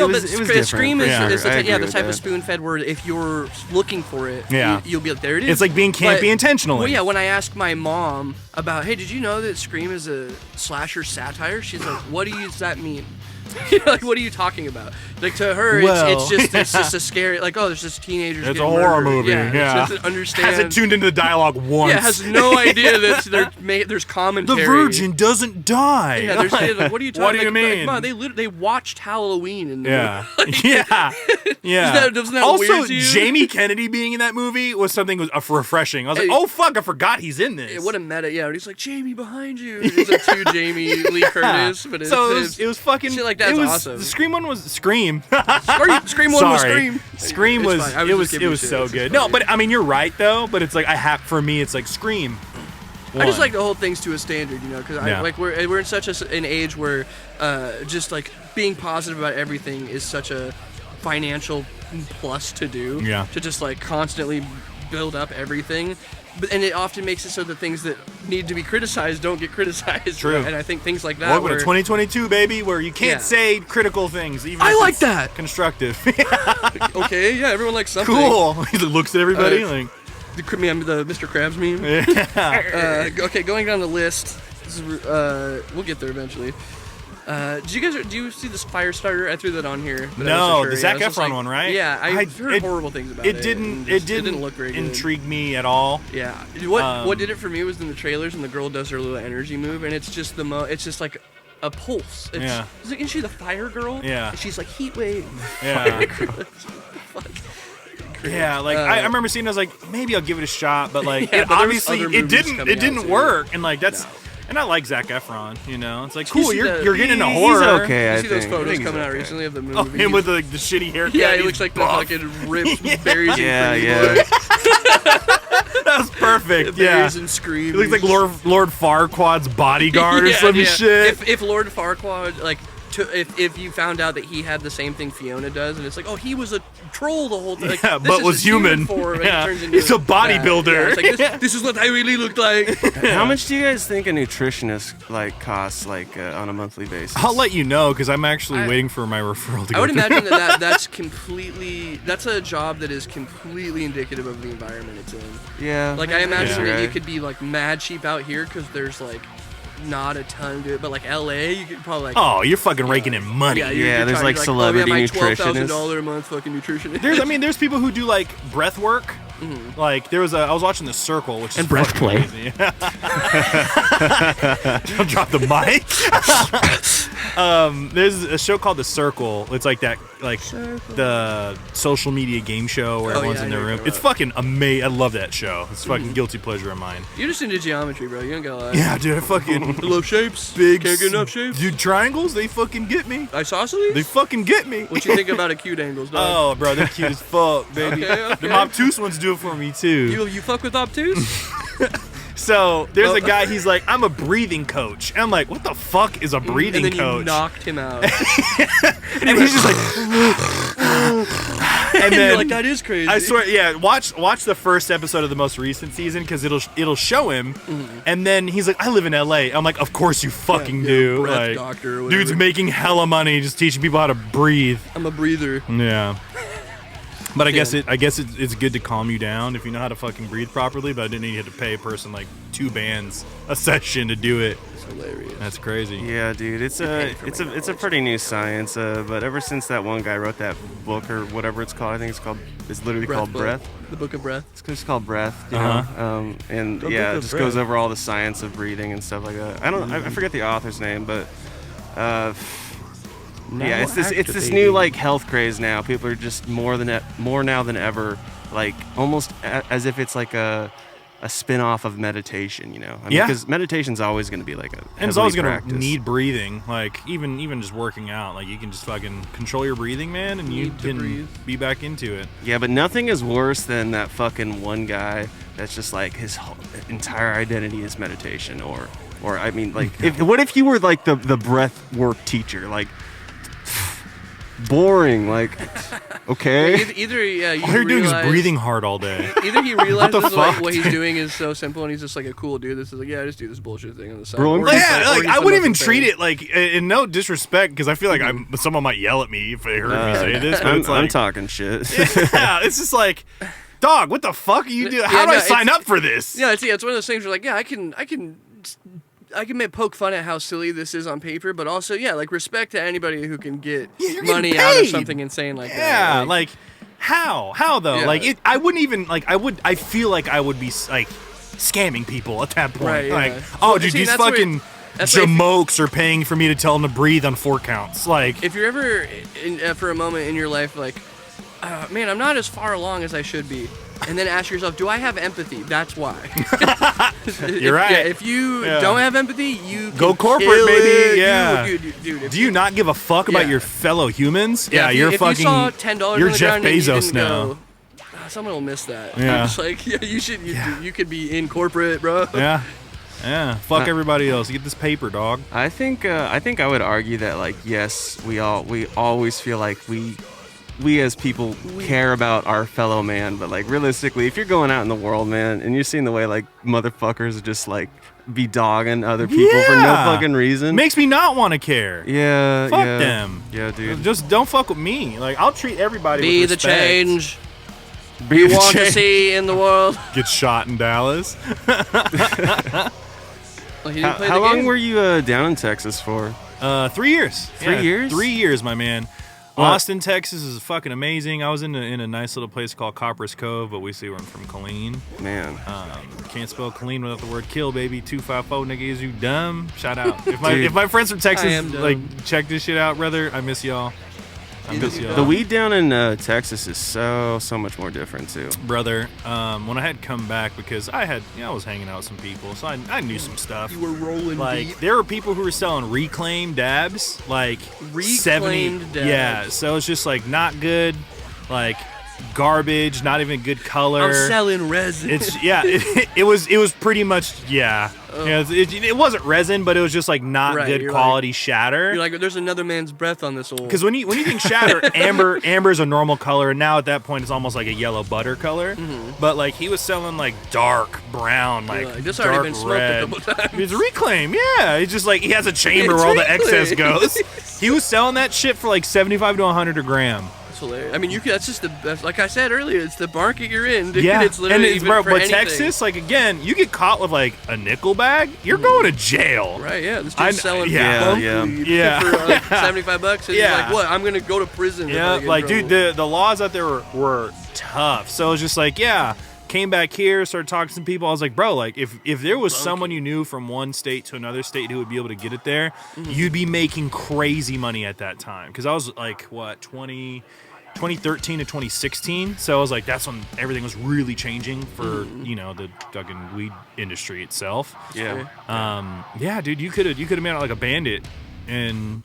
was different. Scream is the type of spoon fed where if you're looking for it, you'll be like, there it is. It's like being campy intentionally. Well, yeah. When I ask my mom about, hey, did you know that Scream is a slasher satire? She's like, what does that mean? Like, what are you talking about? Like, to her, it's just a scary, like, oh, there's just teenagers. It's a getting horror murdered. movie. Yeah. Doesn't understand. Hasn't tuned into the dialogue once. Yeah, has no idea that there's commentary. The virgin doesn't die. Yeah, there's like, what are you talking? What do you mean? Like, come on, they watched Halloween. And Yeah. like, Yeah. Yeah. Doesn't that also, weird to you? Jamie Kennedy being in that movie was something refreshing. I was like, oh fuck, I forgot he's in this. What a meta, yeah. And he's like, Jamie behind you. It's a two Jamie Lee Curtis, but it was fucking shit like that's awesome. The Scream one was Scream. Scream one was Scream. Scream was it was so good. No, but I mean you're right though. But it's like for me it's like Scream. I just like to hold things to a standard, you know, because like we're in such an age where just like being positive about everything is such a financial plus to do. Yeah. To just like constantly build up everything. And it often makes it so that things that need to be criticized don't get criticized. True. And I think things like that. Welcome to 2022, baby, where you can't say critical things. Even I if like it's that. Constructive. Okay, yeah, everyone likes something. Cool. He looks at everybody like. The Mr. Krabs meme. Yeah. Okay, going down the list. This is, we'll get there eventually. Do you see this Firestarter? I threw that on here. But No, sure. the Zac Efron Efron one, right? Yeah, I heard horrible things about it. It didn't look very good. intrigue me at all. Yeah. What did it for me was in the trailers when the girl does her little energy move, and it's just it's just like a pulse. It's like, isn't she the fire girl? Yeah. And she's like heat wave. Yeah. Fuck. Yeah, like I remember seeing it, I was like, maybe I'll give it a shot, but like Yeah, but there was obviously other it movies didn't coming out, too. work, and like that's No. and I like Zac Efron, you know. It's like cool, see you're getting into He's horror. okay, I You see those think. I photos think he's coming out okay. recently of the movie? Oh, him with the shitty haircut. Yeah, he he's looks like buff. the fucking ripped berries. and Yeah, Cream yeah. boy. That was perfect. The Yeah, berries and Scream. he looks like Lord Farquaad's bodyguard or some shit. If Lord Farquaad, like, if you found out that he had the same thing Fiona does, and it's like, oh, he was a troll the whole time. Like, Yeah, this but is was his human. form, and Yeah. he turns into He's a that. bodybuilder. Yeah, it's like, this is what I really look like. How much do you guys think a nutritionist like costs on a monthly basis? I'll let you know because I'm actually waiting for my referral to go. I would through. imagine that's a job that is completely indicative of the environment it's in. Yeah. Like, I imagine that right. you could be like mad cheap out here because there's like not a ton to it, but like LA, you could probably like. Oh, you're fucking raking in money. Yeah, there's, like, oh, celebrity yeah, my nutritionists. $12,000 a month fucking nutritionist. There's people who do like breath work. Like I was watching The Circle, which is And breath fucking play. crazy. Don't drop the mic. There's a show called The Circle. It's like that, like the social media game show where everyone's yeah, in their I know room. what It's fucking amazing. I love that show. It's fucking guilty pleasure of mine. You're just into geometry, bro. You don't gotta lie. Yeah, dude. I fucking I love shapes. big. Can't get enough shapes. Dude, triangles. They fucking get me. Isosceles? They fucking get me. What you think about acute angles, dog? Oh, bro, they're cute as fuck, baby. Okay. The obtuse ones do it for me too. You fuck with obtuse? So there's a guy. He's like, I'm a breathing coach. And I'm like, what the fuck is a breathing and then coach? you knocked him out. And he's just like, and You're then like, that is crazy. I swear, yeah. Watch the first episode of the most recent season because it'll show him, and then he's like, I live in LA. I'm like, of course you fucking do. breath Like, doctor or whatever. dude's making hella money just teaching people how to breathe. I'm a breather. Yeah. But I guess Yeah. it's good to calm you down if you know how to fucking breathe properly. But I didn't need to pay a person like 2 bands a session to do it. It's hilarious. That's crazy. Yeah, dude, it's a pretty new science. But ever since that one guy wrote that book or whatever it's called, I think it's literally called book. Breath. The Book of Breath. It's called Breath, you Uh-huh. know. And The yeah, Book it of just Breath. goes over all the science of breathing and stuff like that. I forget the author's name, but yeah, it's this new like health craze now. People are just more now than ever, like almost as if it's like a spin-off of meditation, you know? I mean, Yeah. because meditation's always going to be like a And it's always heavily gonna practiced. need breathing. Like even just working out, like you can just fucking control your breathing, man, and you Need to can breathe. be back into it. Yeah, but nothing is worse than that fucking one guy that's just like his whole entire identity is meditation, or I mean, like, what if you were like the breath work teacher, like boring, like okay. Either yeah, you All you're doing is realize- breathing hard all day. Either he realizes the like fuck, what he's dude? doing is so simple, and he's just like a cool dude. This is like, yeah, I just do this bullshit thing on the side. Bro, Or he's Yeah, or like he's I the wouldn't even most treat insane. it like in no disrespect because I feel like someone might yell at me if they heard me say this. But it's like, I'm talking shit. yeah, it's just like, dog, what the fuck are you doing? How Yeah, do I no, sign it's- up for this? Yeah, it's one of those things where like, yeah, I can poke fun at how silly this is on paper, but also like respect to anybody who can get you're money getting out of paid. something insane like that. Yeah, like how though? Yeah. Like I wouldn't even like I feel like I would be like scamming people at that point. Right, yeah. Like, Well, dude, see, these that's where- fucking that's where if you- jamokes are paying for me to tell them to breathe on 4 counts. Like, If you're ever for a moment in your life like, man, I'm not as far along as I should be, and then ask yourself, do I have empathy? That's why. You're right. Yeah, if you don't have empathy, you go can corporate, kill baby. it. Yeah. Dude, if do you not give a fuck about your fellow humans? Yeah, you're if fucking. you saw $10 you're on the Jeff ground and you Bezos didn't now. go, someone will miss that. Yeah. I'm just like, you should. You could be in corporate, bro. Yeah. Yeah. Fuck everybody else. Get this paper, dog. I think I would argue that like yes, we always feel like we as people care about our fellow man, but like realistically, if you're going out in the world, man, and you're seeing the way like motherfuckers just like be dogging other people for no fucking reason, Makes me not want to care. yeah, Fuck yeah. them. Yeah, dude. Just don't fuck with me. Like, I'll treat everybody Be with the respect. change Be you the want to change. see in the world. Get shot in Dallas. Well, he didn't play How the long game. were you down in Texas for? 3 years. 3 years? 3 years, my man. What? Austin, Texas is fucking amazing. I was in a nice little place called Copper's Cove, but we see we're from Killeen. Man, Can't spell Killeen without the word kill, baby. 254 nigga, is you dumb? Shout out. If Dude. my friends from I Texas am dumb. like check this shit out, brother, I miss y'all. I miss y'all. the weed down in Texas is so much more different too. Brother, when I had come back because I was hanging out with some people, so I knew some stuff. You were rolling Like deep. there were people who were selling reclaimed dabs, like Reclaimed 70. dabs. Yeah, so it's just like not good, like garbage, not even good color. I'm selling resin. It was pretty much it wasn't resin, but it was just like not Right, good you're quality shatter. You're like, there's another man's breath on this old. Because when you think shatter, amber's a normal color, and now at that point it's almost like a yellow butter color. But like he was selling like dark brown, like this dark already been smoked red. a couple times. It's reclaim, yeah. It's just like he has a chamber where all the excess goes. He was selling that shit for like $75 to $100 a gram. That's hilarious. I mean, that's just the best. Like I said earlier, it's the market you're in. Dude. Yeah, It's literally even for but anything. Texas, like again, you get caught with like a nickel bag, you're going to jail. Right, yeah. This I- dude's selling yeah, bump yeah. weed Yeah. for like $75, and Yeah. you're like, what? I'm gonna go to prison. if I Yeah, get in like trouble. dude, the laws out there were tough. So it was just like, came back here, started talking to some people. I was like, bro, like if there was someone you knew from one state to another state who would be able to get it there, you'd be making crazy money at that time. Because I was like, what, 2013 to 2016. So I was like, that's when everything was really changing for the fucking weed industry itself. Yeah. Yeah, dude, you could have made it like a bandit, and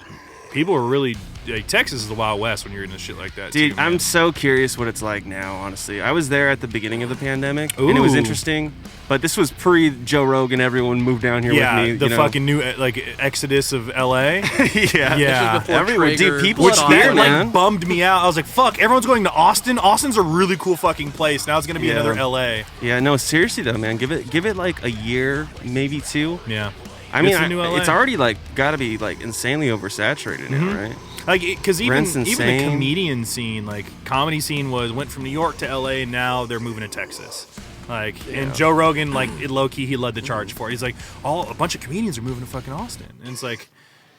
people were really like, Texas is the Wild West when you're in this shit like that. Dude, too, man. I'm so curious what it's like now, honestly. I was there at the beginning of the pandemic, and it was Ooh. interesting. But this was pre-Joe Rogan. Everyone moved down here with me. the fucking new like exodus of LA. yeah. Yeah. before Everyone, Traeger dude, people Which are thought here, that that, man. like bummed me out. I was like, "Fuck! Everyone's going to Austin. Austin's a really cool fucking place. Now it's gonna be Yeah. another LA." Yeah, no, seriously though, man. Give it like a year, maybe 2. Yeah, I mean, It's the new LA. it's already like got to be like insanely oversaturated now, right? like because even Rent's the insane. comedian scene, like comedy scene, went from New York to LA. And now they're moving to Texas. Like and Joe Rogan, like low key, he led the charge for it. He's like, a bunch of comedians are moving to fucking Austin, and it's like,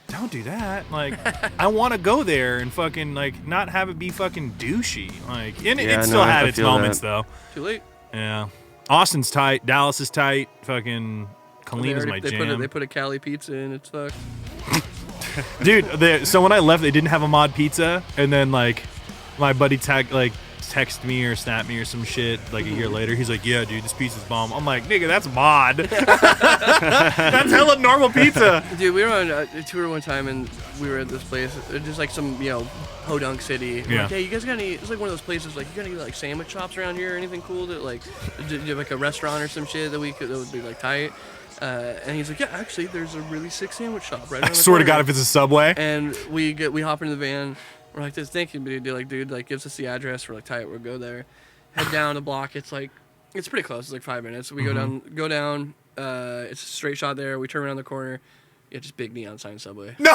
don't do that. Like, I want to go there and fucking like not have it be fucking douchey. Like, and Yeah, it no, still I had its feel moments that. though. Too late. Yeah, Austin's tight. Dallas is tight. Fucking Killeen is my jam. They put a Cali pizza in. It's fucked. Dude, so when I left, they didn't have a mod pizza, and then like my buddy text me or snap me or some shit like a year later. He's like, "Yeah, dude, this pizza's bomb." I'm like, "Nigga, that's mod. That's hella normal pizza." Dude, we were on a tour one time, and we were at this place, just like some podunk city. We're Yeah. Like, hey, you guys got any? It's like one of those places like you got any like sandwich shops around here or anything cool that like, do you have like a restaurant or some shit that would be like tight. And he's like, yeah, actually, there's a really sick sandwich shop right around the Swear to corner. God, if it's a Subway. And we hop into the van. We're like, this, thank you, dude. Like, gives us the address. We're like, tight, we'll go there. Head down the block. It's pretty close. It's like 5 minutes. We go down. It's a straight shot there. We turn around the corner. Yeah, just big neon sign Subway. No.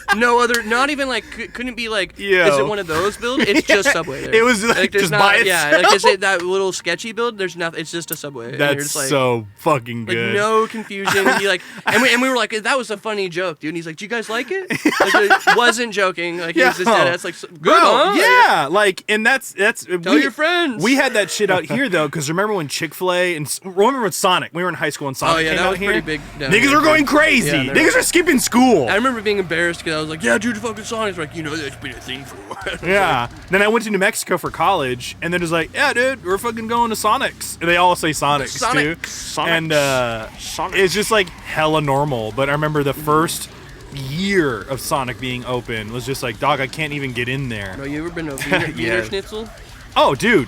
And no other, not even like, couldn't be like, is it one of those build? It's just Subway there. It was like there's just not, by itself. Yeah, like is it that little sketchy build? There's nothing. It's just a Subway. That's like, so fucking good. Like no confusion. He like, and we were like, that was a funny joke, dude. And he's like, do you guys like it? Like, wasn't joking. Like he was just dead. That's like good. Bro, Huh? yeah, like, and that's Tell your friends. We had that shit out here though, because remember when Chick-fil-A and remember when Sonic? We were in high school and Sonic came that out was here. pretty big. Niggas were going crazy. Yeah, Niggas are skipping school. I remember being embarrassed because I was like, yeah, dude, fucking Sonic's like, you know, that's been a thing for a while. Yeah. Then I went to New Mexico for college, and they're just like, yeah, dude, we're fucking going to Sonic's. And they all say Sonic's too. And it's just like hella normal. But I remember the first year of Sonic being open was just like, dog, I can't even get in there. No, you ever been to Wiener Schnitzel? Oh, dude,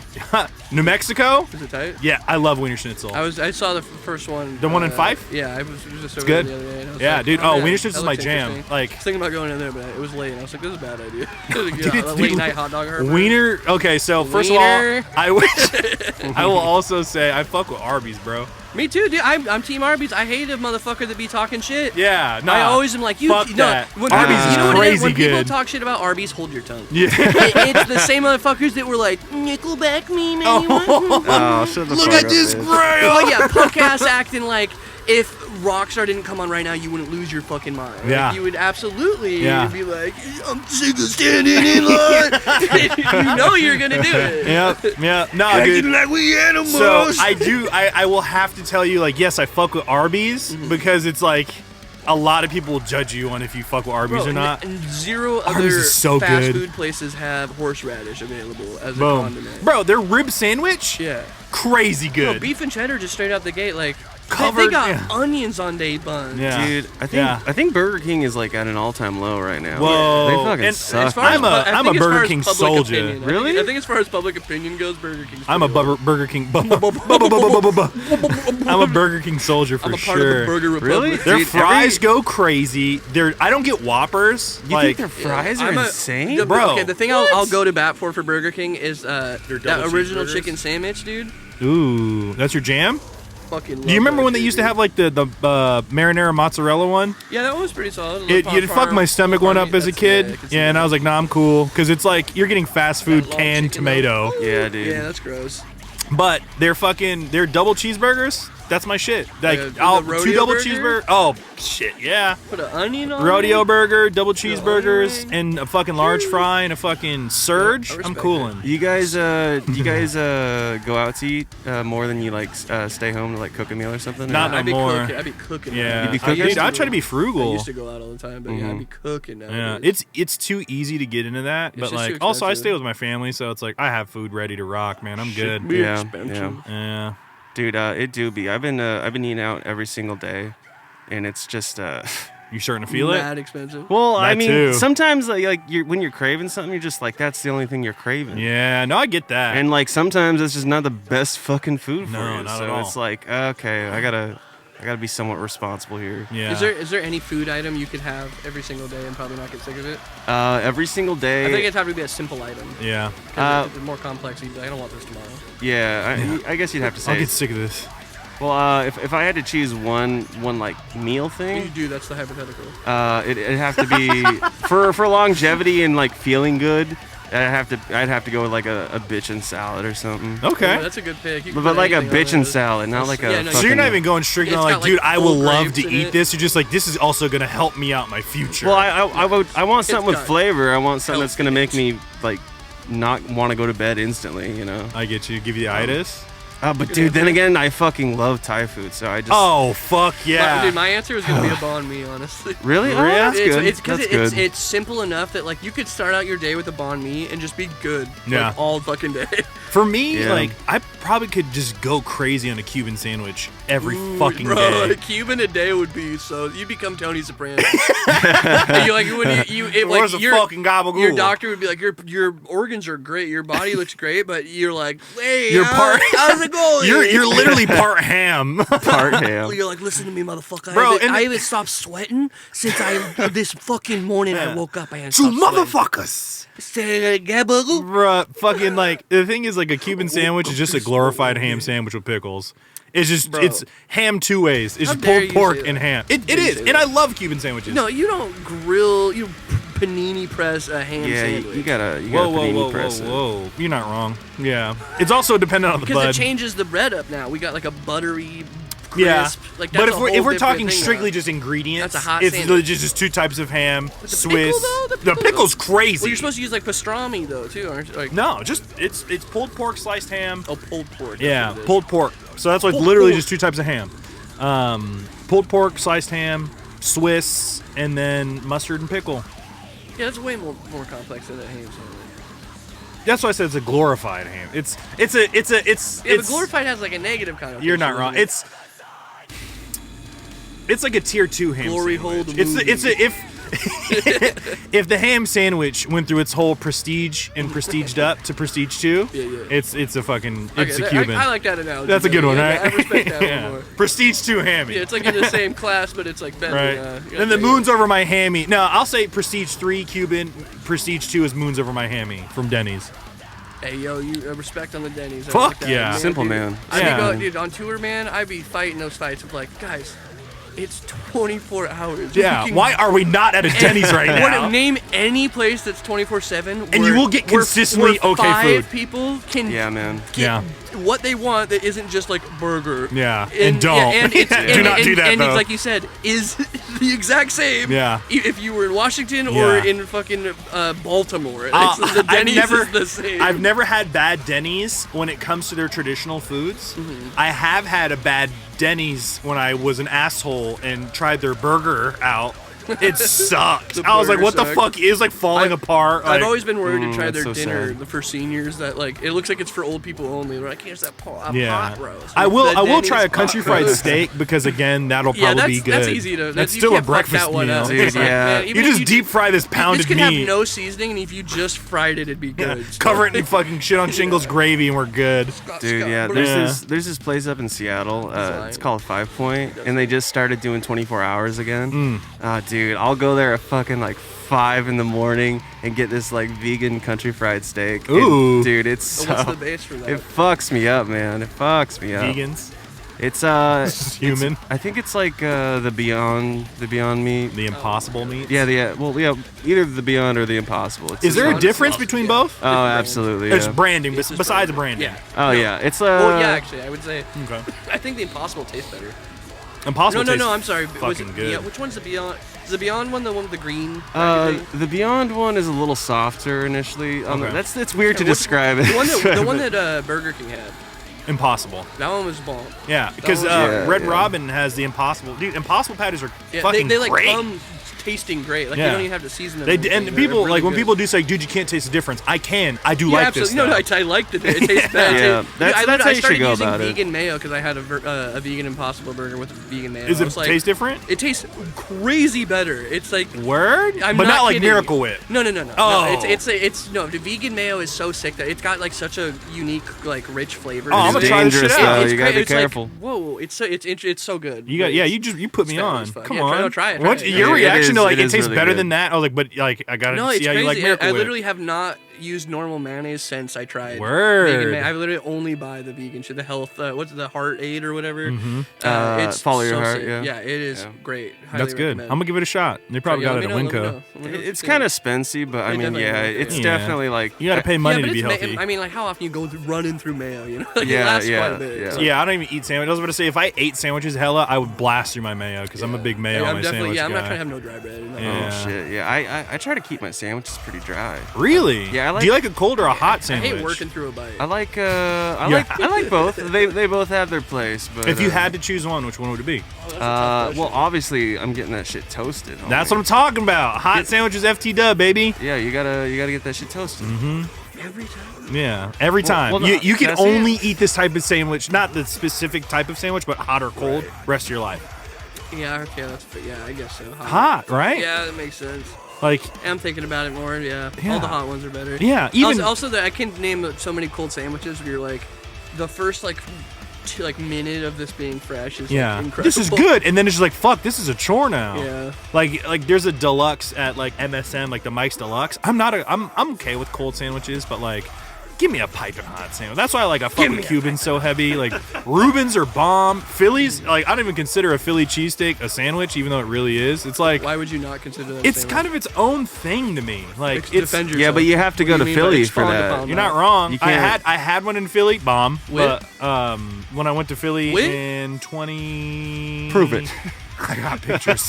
New Mexico? Is it tight? Yeah, I love Wiener Schnitzel. I saw the first one. The one in Fife? Yeah, I was just over good. there the other day. And I was Yeah, like, dude. man, Wiener that Schnitzel's my looks jam. interesting. Like, I was thinking about going in there, but it was late. And I was like, this is a bad idea. Dude, Late night hot dog. Wiener. Okay, so first Wiener. of all, I will also say I fuck with Arby's, bro. Me too, dude. I'm Team Arby's. I hate a motherfucker that be talking shit. Yeah, nah. I always am like, fuck that. When Arby's is you know what it crazy when people good. talk shit about Arby's, hold your tongue. Yeah. It's the same motherfuckers that were like, Nickelback me, man. Oh, shut the Look fuck at up, this bitch. grill. Like, yeah, punk ass acting like if Rockstar didn't come on right now, you wouldn't lose your fucking mind. Yeah. Like, you would absolutely be like, I'm sick of standing in line. You know you're gonna do it. Yeah. Nah, dude. Like we animals. So I will have to tell you, like, yes, I fuck with Arby's because it's like a lot of people will judge you on if you fuck with Arby's or not. And zero Arby's other is so fast good. food places have horseradish available as a Boom. condiment. Bro, their rib sandwich? Yeah. Crazy good. No, beef and cheddar just straight out the gate, like Covered, they got yeah. onions on day buns. Yeah. Dude, I think Burger King is like at an all-time low right now. Whoa. They fucking And suck. As far as, I'm a Burger King soldier. Really? I think as far as public opinion goes, Burger King's I'm a pretty Burger King. I'm a Burger King soldier for I'm a part sure. of the Burger Republic. Really? Their Dude, fries go crazy. I don't get Whoppers. You like think their fries are I'm insane? Bro, Okay, the thing I'll go to bat for Burger King is that double original cheeseburgers? chicken sandwich, dude. Ooh, that's your jam? Fucking. Do you remember when they used to have like the marinara mozzarella one? Yeah, that one was pretty solid. It fucked my stomach one up as a kid. Yeah, and I was like, nah, I'm cool. Because it's like, you're getting fast food That long canned chicken, tomato. Yeah, dude. Yeah, that's gross. But they're double cheeseburgers. That's my shit. Like, the I'll rodeo two double burger? cheeseburger. Oh, shit, yeah. Put an onion on Rodeo it? burger, double cheeseburgers, onion. and a fucking large fry and a fucking surge. I I'm respect coolin'. You guys, go out to eat more than you like stay home to like cook a meal or something? Not Or- I'd be more. cooking. I'd be cooking. Yeah, You'd be cooking? dude, I try to be I frugal. used to go out all the time, but yeah, I'd be cooking now. Yeah, dude. it's too easy to get into that, but just like too also I expensive. stay with my family, so it's like I have food ready to rock, man. I'm good. Be Yeah, expensive. Yeah. Dude, it do be. I've been eating out every single day, and it's just You starting to feel Mad it? expensive. Well, I That mean, too. sometimes like when you're craving something, you're just like that's the only thing you're craving. Yeah, no, I get that. And like sometimes it's just not the best fucking food for No, you. not so at all. it's like okay, I gotta be somewhat responsible here. yeah. Is there any food item you could have every single day and probably not get sick of it? Every single day. I think it'd have to be a simple item. Yeah. 'Cause if it's more complex, you'd be like, I don't want this tomorrow. Yeah, I guess you'd have to I'll say. get sick of this. Well, if I had to choose one like meal You thing, do. That's the hypothetical. it'd have to be for longevity and like feeling good. I'd have to go with like a bitchin' salad or something. Okay. Yeah, that's a good pick. You can But put like a anything on bitchin' it. salad, not like a. Yeah, no, So you're not fucking- even going strict It's on like, got, like, dude, I will full love grapes to in eat it. this. You're just like, this is also gonna help me out in my future. Well, I want something with got flavor. I want something that's gonna make healthy. me like not want to go to bed instantly. You know. I get you. Give you the itis. But dude, then again, I fucking love Thai food, so I just. Oh fuck yeah. Dude, my answer was gonna be a banh mi, honestly. Really? Oh, Really? that's good. It's because That's good. it's simple enough that like you could start out your day with a banh mi and just be good Yeah. like, all fucking day. For me, Yeah. like, I probably could just go crazy on a Cuban sandwich every fucking Bro, day. a Cuban a day would be so you'd become Tony Soprano. And you like when you it, like Where's the your fucking gabagool? your doctor would be like your organs are great, your body looks great, but you're like, hey, You're part- how's it going? You're literally part ham. part ham. You're like, listen to me, motherfucker. Bro, I haven't stopped sweating since this fucking morning I woke up. I hadn't You stopped sweating. motherfuckers. Say, gabagool. Bruh, fucking like the thing is like a Cuban sandwich is just a glorified ham sandwich with pickles. It's just Bro. it's ham two ways. It's How just dare pulled you pork say and that. ham. It dare you is, say and that. I love Cuban sandwiches. No, you don't grill. You panini press a ham sandwich. you gotta panini press it. Whoa. You're not wrong. Yeah. It's also dependent on the because bud. it changes the bread up now. We got like a buttery, crisp. Yeah. Like, that's But if we're talking thing strictly now. just ingredients, That's a hot it's sandwich. just 2 types of ham, But the Swiss. pickle, though? The pickle's crazy. Well, you're supposed to use like pastrami though too, aren't you? Like, No, just it's pulled pork, sliced ham. oh, pulled pork. that's Yeah, what it is. pulled pork. So that's why it's Pulled literally pork. just 2 types of ham. Pulled pork, sliced ham, Swiss, and then mustard and pickle. Yeah, that's way more complex than a ham sandwich. That's why I said it's a glorified ham. It's Yeah, but glorified has like a negative connotation. You're not wrong. doesn't it? It's like a tier 2 ham Glory sandwich. hole the movie. If the ham sandwich went through its whole prestige and prestiged up to prestige 2, Yeah. it's a fucking it's Okay, a Cuban. I like that analogy. That's a good one, Yeah, right? I respect that Yeah. one more. Prestige 2 hammy. Yeah, it's like in the same class, but it's like better. Right. Then the moon's over my hammy. No, I'll say prestige 3 Cuban. Prestige 2 is moon's over my hammy from Denny's. Hey, yo, you respect on the Denny's. I Fuck like that. yeah. Simple, dude. man. I Yeah. be dude, on tour, man, I'd be fighting those fights of like, guys, it's 24 hours. Yeah. You can- Why are we not at a Denny's right now? Name any place that's 24/7, And you will get consistently where okay 5 food. people can Yeah, man. get Yeah. what they want that isn't just like burger. Yeah, and don't. and it's, Do not do that, and though. it's like you said, is the exact same. Yeah. If you were in Washington or Yeah. in fucking Baltimore, it's, the Denny's is the same. I've never had bad Denny's when it comes to their traditional foods. Mm-hmm. I have had a bad Denny's when I was an asshole and tried their burger out. It sucked. The I was like, burger what the sucked. fuck? It was like falling apart. I've like- always been worried to try that's their so dinner sad. for seniors that like it looks like it's for old people only. They're like, here's that pot roast. I will. The I will Denny's try a pot country fried roast. steak because again, that'll Yeah, probably be good. that's easy to. That's you still a can't fuck breakfast that one meal. up. Dude, It's like, yeah. man, You even if just deep fry this This pounded could meat. have no seasoning, and if you just fried it, it'd be good. Cover it in fucking shit on shingles gravy, and we're good. Dude, yeah, there's this place up in Seattle. It's called 5 Point, and they just started doing 24 hours again. Dude, I'll go there at fucking like 5 in the morning and get this like vegan country fried steak. Ooh. And, dude, it's So so, what's the base for that? it fucks me up, man. It fucks me up. Vegans, It's It's human. I think it's like the Beyond Meat. the impossible meat. Yeah, either the Beyond or the Impossible. It's Is there a Beyond difference sauce, between yeah. both? Oh, absolutely. It's Yeah. branding. It's just Besides branding. branding. Yeah. Oh yeah, it's Well, yeah, actually, I would say Okay. I think the Impossible tastes better. Impossible. No, tastes I'm sorry. Was Fucking it, good. Yeah, which one's the Beyond? Is the Beyond one the one with the green? packaging? The Beyond one is a little softer initially. Okay. That's weird to What's- describe it. The one that Burger King had. Impossible. That one was bomb. Yeah, because was- Red yeah. Robin has the Impossible. Dude, Impossible patties are Yeah, fucking they like great. come tasting great. Like Yeah. you don't even have to season them. They or and anything. people They're really like when good. people do say, "Dude, you can't taste the difference." I can. I do Yeah, like absolutely. this. No, Stuff. I liked it. It tastes bad. Yeah, that's how I you should started go using about it. vegan mayo because I had a vegan Impossible burger with vegan mayo. Is I it was like, taste different? It tastes crazy better. It's like Word, I'm but not like kidding. Miracle Whip. No. Oh. No, it's no. The vegan mayo is so sick that it's got like such a unique, like rich flavor. Oh, I'm to gonna it. try this shit dangerous, out. though. It's You gotta great. be It's like, careful. whoa, it's so good. You got But yeah. it's- You put me it's on. as fuck. Come Yeah, on. try it. What Try it. your It reaction is- to like it it is tastes really better good. than that? I was like, but like I gotta No, see it's how crazy. you like Miracle I Whip. literally have not used normal mayonnaise since I tried Word. vegan mayonnaise. I literally only buy the vegan shit, the health, what's the Heart Aid or whatever. It's Follow Your so Heart, sick. yeah. Yeah, it is Yeah. great. Highly That's good. recommend. I'm gonna give it a shot. They probably Yeah, got let it me at know, let me Winco. know. Let me know if It's you kind think. of spency, but I mean, definitely yeah, worth it. it's Yeah. definitely like You gotta pay money Yeah, to but be it's healthy. I mean, like how often you go running through mayo? You know, like, it Yeah, lasts yeah, quite a bit. yeah. So- Yeah, I don't even eat sandwiches. I was about to say if I ate sandwiches, hella, I would blast through my mayo because I'm a big mayo Yeah, on I'm my definitely. sandwich Yeah, I'm guy. not trying to have no dry bread. No. Yeah. Oh shit, yeah. I try to keep my sandwiches pretty dry. Really? Yeah, I Do you like- like a cold or a hot I sandwich? hate working through a bite. I like both. They both have their place. But If you had to choose one, which one would it be? well, obviously I'm getting that shit toasted. Homie. That's what I'm talking about. Hot sandwiches, FT dub, baby. Yeah, you gotta get that shit toasted. Every time. Yeah, every time. well, you can that's only it. eat this type of sandwich, not the specific type of sandwich, but hot or cold, rest of your life. Yeah. Okay. Yeah. I guess so. Hot, right? Yeah, that makes sense. Like, I'm thinking about it more. Yeah. Yeah. All the hot ones are better. yeah, even Also that I can name so many cold sandwiches where you're like, the first minute of this being fresh is yeah, like, incredible. this is good, and then it's just like, fuck, this is a chore now. Yeah. Like there's a deluxe at like MSM, like the Mike's Deluxe. I'm okay with cold sandwiches, but like give me a piping hot sandwich. That's why like I fuck with Cubans so heavy. Like Reubens are bomb. Phillies, like I don't even consider a Philly cheesesteak a sandwich, even though it really is. It's like, why would you not consider that? It's kind of its own thing to me. Like defend yourself. Yeah, but you have to go to Philly for that. You're not wrong. You I had one in Philly, bomb. Wit? But when I went to Philly Wit? in 20, Prove it. I got pictures.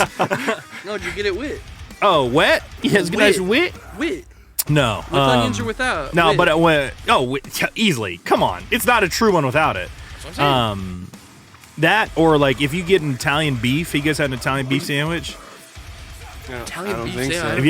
No, did you get it wit? Oh, wet? Yeah, it's nice wit. Wit. No. With onions or without? No, wit. but it went. Oh, easily. Come on, it's not a true one without it. That's what I'm saying. That or like if you get an Italian beef, you guys had an Italian beef sandwich. Italian beef think so. sandwich. If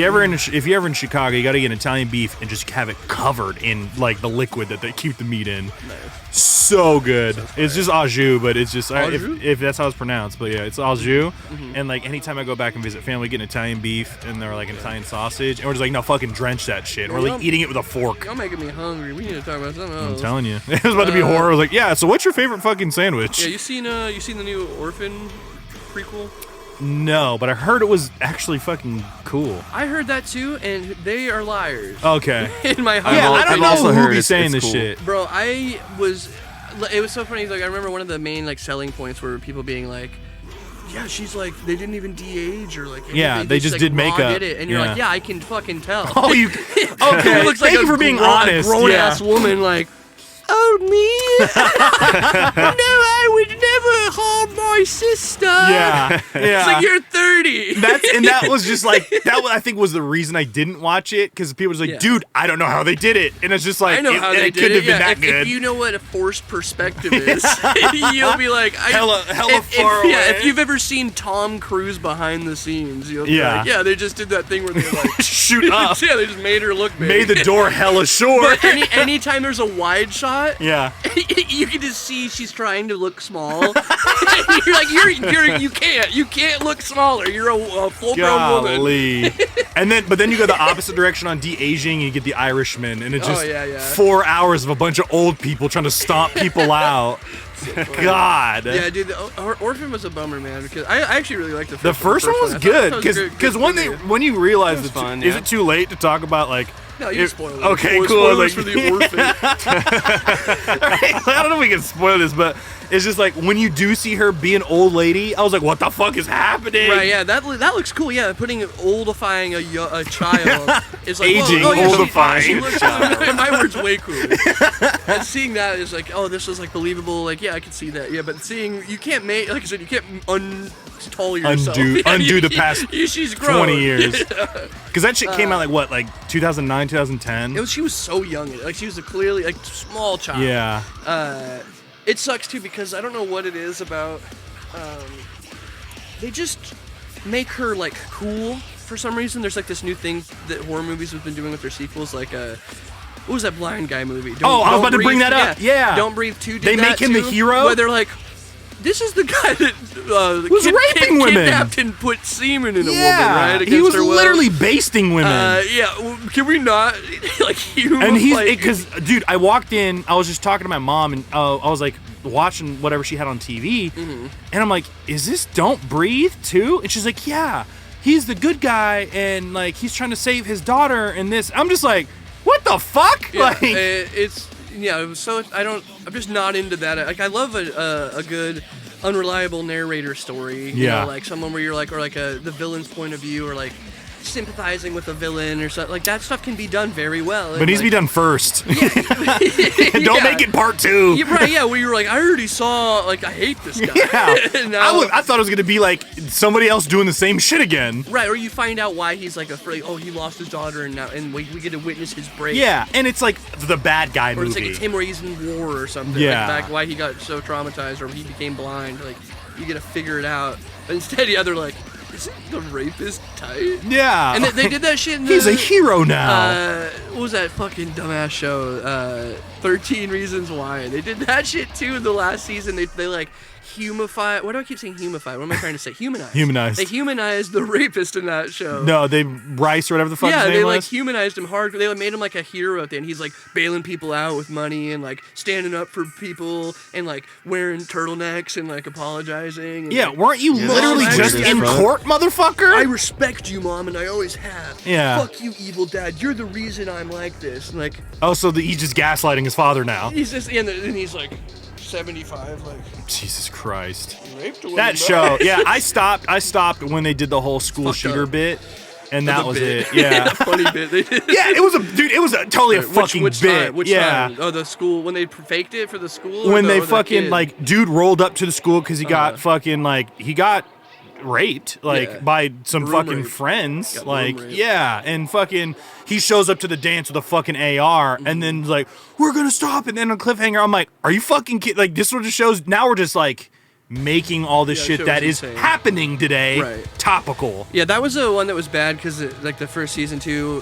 you're ever in Chicago, you got to get an Italian beef and just have it covered in like the liquid that they keep the meat in. Nice. So good. It's just au jus, but it's just Au if that's how it's pronounced. But yeah, it's au jus. And like anytime I go back and visit family, we get an Italian beef and they're like an Italian sausage, and we're just like, no, fucking drench that shit. And we're like eating it with a fork. Y'all making me hungry. We need to talk about something else. I'm telling you, it was about to be horror. I was like, yeah. So what's your favorite fucking sandwich? Yeah, you seen the new Orphan prequel? No, but I heard it was actually fucking cool. I heard that too, and they are liars. Okay. In my heart. Yeah, I don't I've know also who heard be it's saying this cool. shit. Bro, it was so funny. Like I remember one of the main like selling points were people being like, "Yeah, she's like they didn't even de-age or like Yeah, they just like, did raw makeup. did it," and you're like, "Yeah, I can fucking tell." Oh, you okay? It looks Thank like you for being honest. grown Yeah. ass woman like. Oh me! No, I would never harm my sister. Yeah, It's like you're 30. that was just like that. I think was the reason I didn't watch it because people was like, Yeah. dude, I don't know how they did it, and it's just like I know how they it did couldn't it. have been that if good. you know what a forced perspective is, you'll be like, Hella far Yeah, away. if you've ever seen Tom Cruise behind the scenes, you'll be Yeah. like, yeah, they just did that thing where they like Shoot up, yeah, they just made her look big. made the door hella short. But anytime there's a wide shot, Yeah. you can just see she's trying to look small. And you're like, you can't look smaller. You're a full-grown woman. Golly. But then you go the opposite direction on de-aging, and you get the Irishman, and it's just yeah. 4 hours of a bunch of old people trying to stomp people out. God. Yeah, dude, Orphan was a bummer, man, because I actually really liked the first The first one was I thought good it was a because good when you realize was it's fun, is yeah. it too late to talk about like No, you can spoil it. Okay, cool. Spoilers Like, for the Orphan. I don't know if we can spoil this, but it's just like when you do see her be an old lady, I was like, what the fuck is happening? Right, yeah, that looks cool. Yeah, putting oldifying a child is like Aging, oldifying. oldifying. She looks, my word's way cooler. And seeing that is like, oh, this was like believable. Like, yeah, I can see that. Yeah, but seeing you can't make, like I said, you can't untall yourself. Undo the past she's grown. 20 years. Because that shit came out like what, like 2009, 2010? She was so young. Like she was a clearly like small child. Yeah. It sucks too because I don't know what it is about. They just make her like cool for some reason. There's like this new thing that horror movies have been doing with their sequels, like what was that blind guy movie? I was about to bring that up. Yeah. Don't Breathe 2 did They that make him too, the hero? Where they're like, this is the guy that Was raping women. kidnapped and put semen in a woman, Yeah. right? He was against her will. literally basting women. Yeah, well, can we not like you? And he's like, because, dude, I walked in. I was just talking to my mom, and I was like watching whatever she had on TV, Mm-hmm. and I'm like, "Is this Don't Breathe too?" And she's like, "Yeah, he's the good guy, and like he's trying to save his daughter." And this, I'm just like, "What the fuck?" Yeah, like, it's so I'm just not into that. Like I love a good unreliable narrator story. You Yeah. know, like someone where you're like, or like the villain's point of view, or like sympathizing with a villain or something. Like that stuff can be done very well. but it needs to be done first. Don't make it part 2. Yeah, right, yeah, where you're like, I already saw, like, I hate this guy. Yeah. Now, I thought it was gonna be like somebody else doing the same shit again. right, or you find out why he's like afraid. Oh, he lost his daughter, and we get to witness his break. Yeah, and it's like the bad guy Or it's like movie. it's him where he's in war or something. Yeah. Like back why he got so traumatized or he became blind. Like you get to figure it out. But instead, yeah, they're like, isn't the rapist tight? Yeah, And they did that shit in the, he's a hero now. what was that fucking dumbass show? 13 Reasons Why. They did that shit too in the last season. They like humify. Why do I keep saying humify? What am I trying to say? Humanize. Humanized. They humanized the rapist in that show. No, they Rice or whatever the fuck his name they was. like humanized him hard. They made him like a hero at the end. He's like bailing people out with money and like standing up for people and like wearing turtlenecks and like apologizing. And, yeah, like, weren't you literally Mom, just I in court, motherfucker? I respect you, Mom, and I always have. Yeah. Fuck you, evil dad. You're the reason I'm like this. And like, oh, so he's just gaslighting his father now. he's just and he's like 75, like Jesus Christ. raped a woman. That show, yeah, I stopped when they did the whole school Fucked shooter up. bit, and that was bit. it. Yeah. That funny bit they did. Yeah, it was totally a fucking which bit. Time? Which yeah. time? Oh, the school when they faked it for the school. When or they the fucking kid? like, dude rolled up to the school because he got fucking like he got raped Yeah. by some Room fucking rape. friends. Got Like, room rape. yeah, and fucking he shows up to the dance with a fucking AR, and then like, we're gonna stop, and then on cliffhanger, I'm like, are you fucking kidding? Like, this one just shows now we're just like making all this Yeah, shit show's that is insane. happening today Right. topical. Yeah, that was the one that was bad because like the first season too,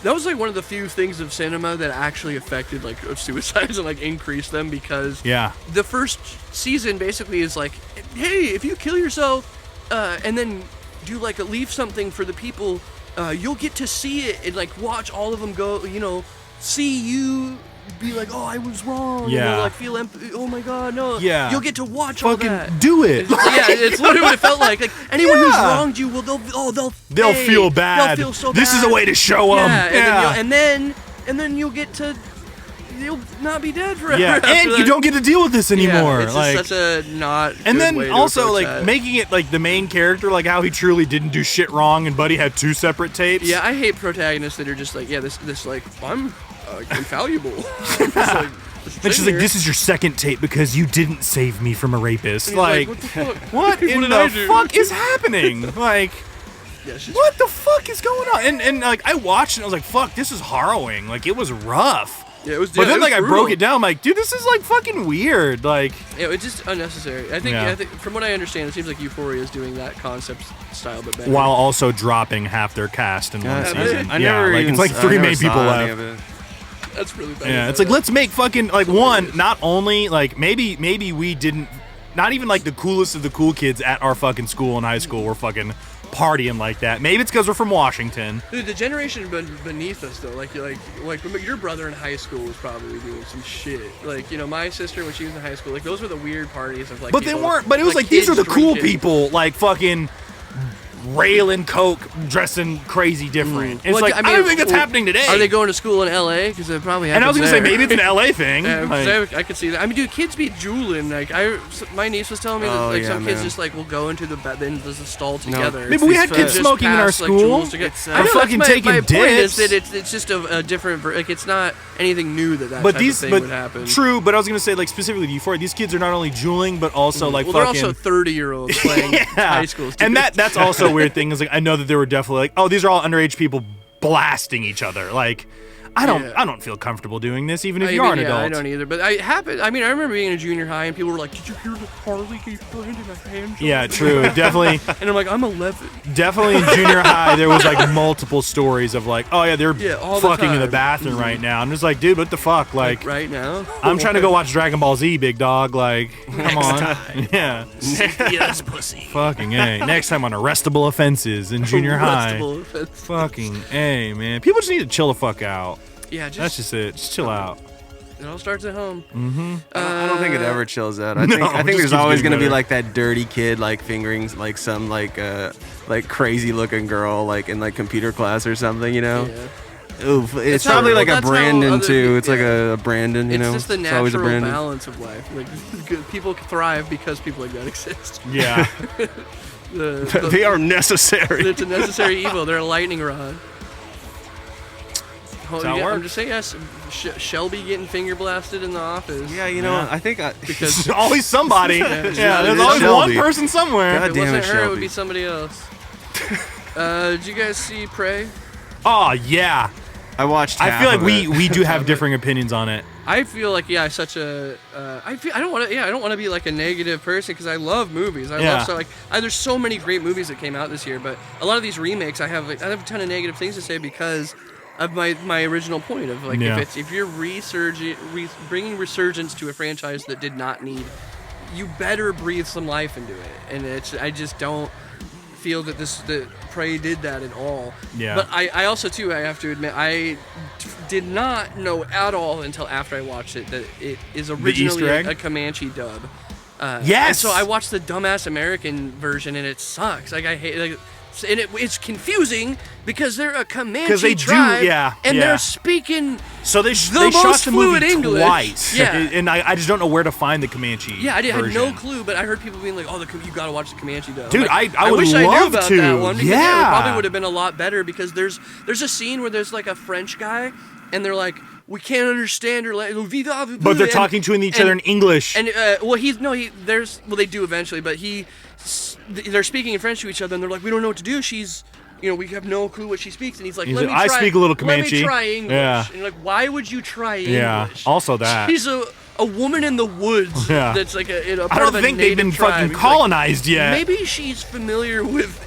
that was like one of the few things of cinema that actually affected like suicides and like increased them because Yeah. the first season basically is like, hey, if you kill yourself and then do like leave something for the people, you'll get to see it and like watch all of them go, see you be like, oh, I was wrong. Yeah. And like feel empathy. Oh my God, no. Yeah. You'll get to watch all Fucking that. do it. Yeah, it's literally what it felt like. Like anyone who's Yeah. wronged you, they'll They'll feel bad. They'll feel so This bad. is a way to show them. Yeah, and then you'll get to, you'll not be dead forever. Yeah, after and you that. don't get to deal with this anymore. Yeah, it's like, just such a not. and good then way to also approach like that. making it like the main character, like how he truly didn't do shit wrong, and Buddy had 2 separate tapes. Yeah, I hate protagonists that are just like, this like I'm infallible. It's like, And she's like, "This is your second tape because you didn't save me from a rapist." he's Like, what the fuck? what in did I the do? fuck is happening? Like, Yeah, she's what the fuck is going on? And like, I watched it, and I was like, "Fuck, this is harrowing." Like, it was rough. Yeah, it was. But yeah, then it like was I broke brutal. it down. I'm like, dude, this is like fucking weird. Like, Yeah, it's just unnecessary. I think, Yeah. I think from what I understand, it seems like Euphoria is doing that concept style, but better. while also dropping half their cast in one Yeah, season. I yeah, never like even, it's like I 3 never main saw people any left. of it. That's really bad. Yeah, it's like let's make fucking like one. Not only like maybe we didn't. Not even like the coolest of the cool kids at our fucking school in high school were fucking partying like that. Maybe it's because we're from Washington. Dude, the generation beneath us though, like your brother in high school was probably doing some shit. Like, my sister when she was in high school, like those were the weird parties of like. But they people, weren't. But it was like these are kids the cool drinking. people, like fucking railing coke, dressing crazy different. It's Well, like I don't think that's well, happening today. Are they going to school in LA? Because it probably and I was happens gonna say there. maybe it's an LA thing. Yeah, Like, I could see that. I mean, dude, kids be juuling. Like, my niece was telling me that Oh, like yeah, some kids man. just like will go into then there's a stall together. maybe we had It's kids Just smoking in our pass, like, school. jewels together. It's, I know, Or fucking that's taking my point is dips. that it's just a different. Like, it's not anything new that but type these, of thing but would happen. true. But I was gonna say like specifically Euphoria. These kids are not only juuling, but also like Well, they're fucking. also 30-year-olds playing high school students. And that's also a weird thing is like I know that there were definitely like, oh, these are all underage people blasting each other. Like I don't feel comfortable doing this even if you are an adult. I don't either. But I remember being in a junior high and people were like, "Did you hear the Harley get put into my hand?" Yeah, true. Definitely And I'm like, "I'm 11." definitely in junior high there was like multiple stories of like, oh yeah, they're all the fucking in the time. bathroom right now. I'm just like, dude, what the fuck? Like Right now, I'm trying to go watch Dragon Ball Z, big dog. Like, come on. Yeah. yes, pussy. Fucking A. Next time on arrestable offenses in junior high. Arrestable offense. Fucking A, man. People just need to chill the fuck out. Yeah, That's just it. Just chill out. it all starts at home. I don't think it ever chills out. I No, think it just there's keeps always getting gonna be better. like that dirty kid like fingering like some like crazy looking girl like in like computer class or something, Yeah. Oof, it's how- probably like well, a that's how Brandon other too. pe- It's like a Brandon, It's just the It's always a natural Brandon. balance of life. Like good people thrive because people like that exist. Yeah. They are necessary. It's a necessary evil. They're a lightning rod. Oh, how it I'm works. just saying, yes. Shelby getting finger blasted in the office. Yeah, you know, Yeah. I think Because There's always somebody. Yeah, there's it's always Shelby. one person somewhere. God if it damn wasn't it, her, it would Shelby. be somebody else. Did you guys see Prey? Oh yeah. I watched. I half feel like of it. we do have differing opinions on it. I feel like I don't want to be like a negative person because I love movies. I Yeah. love there's so many great movies that came out this year, but a lot of these remakes I have a ton of negative things to say because of my original point of like Yeah. if you're bringing resurgence to a franchise that did not need you better breathe some life into it. And I just don't feel that Prey did that at all. Yeah. But I also too, I have to admit, I did not know at all until after I watched it that it is originally a Comanche dub. Yes. And so I watched the dumbass American version, and it sucks. Like, I hate, like, and it's confusing because they're a Comanche tribe, and they're speaking. So they shot the movie twice. Yeah, and I just don't know where to find the Comanche. Yeah, I had no clue, but I heard people being like, "Oh, you gotta watch the Comanche dub." Dude, like, I would wish love I knew about to. that one. Because it probably would have been a lot better because there's a scene where there's like a French guy, and they're like, we can't understand her language. But they're talking to each other in English. And they do eventually, but they're speaking in French to each other, and they're like, we don't know what to do. We have no clue what she speaks, and he's like, I speak a little Comanche. Let me try English. Yeah. And you're like, why would you try English? Yeah. Also that. She's a woman in the woods. Yeah. That's like a part I don't think they've been fucking colonized yet. Maybe she's familiar with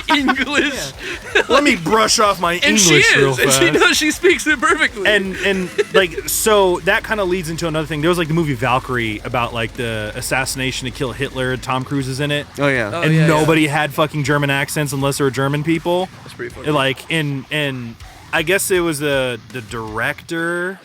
English. Yeah. Let me brush off my English real fast. And she knows she speaks it perfectly. And like, so that kind of leads into another thing. There was like the movie Valkyrie about like the assassination to kill Hitler. Tom Cruise is in it. Oh yeah. And nobody had fucking German accents unless they were German people. That's pretty funny. Like, and I guess it was the director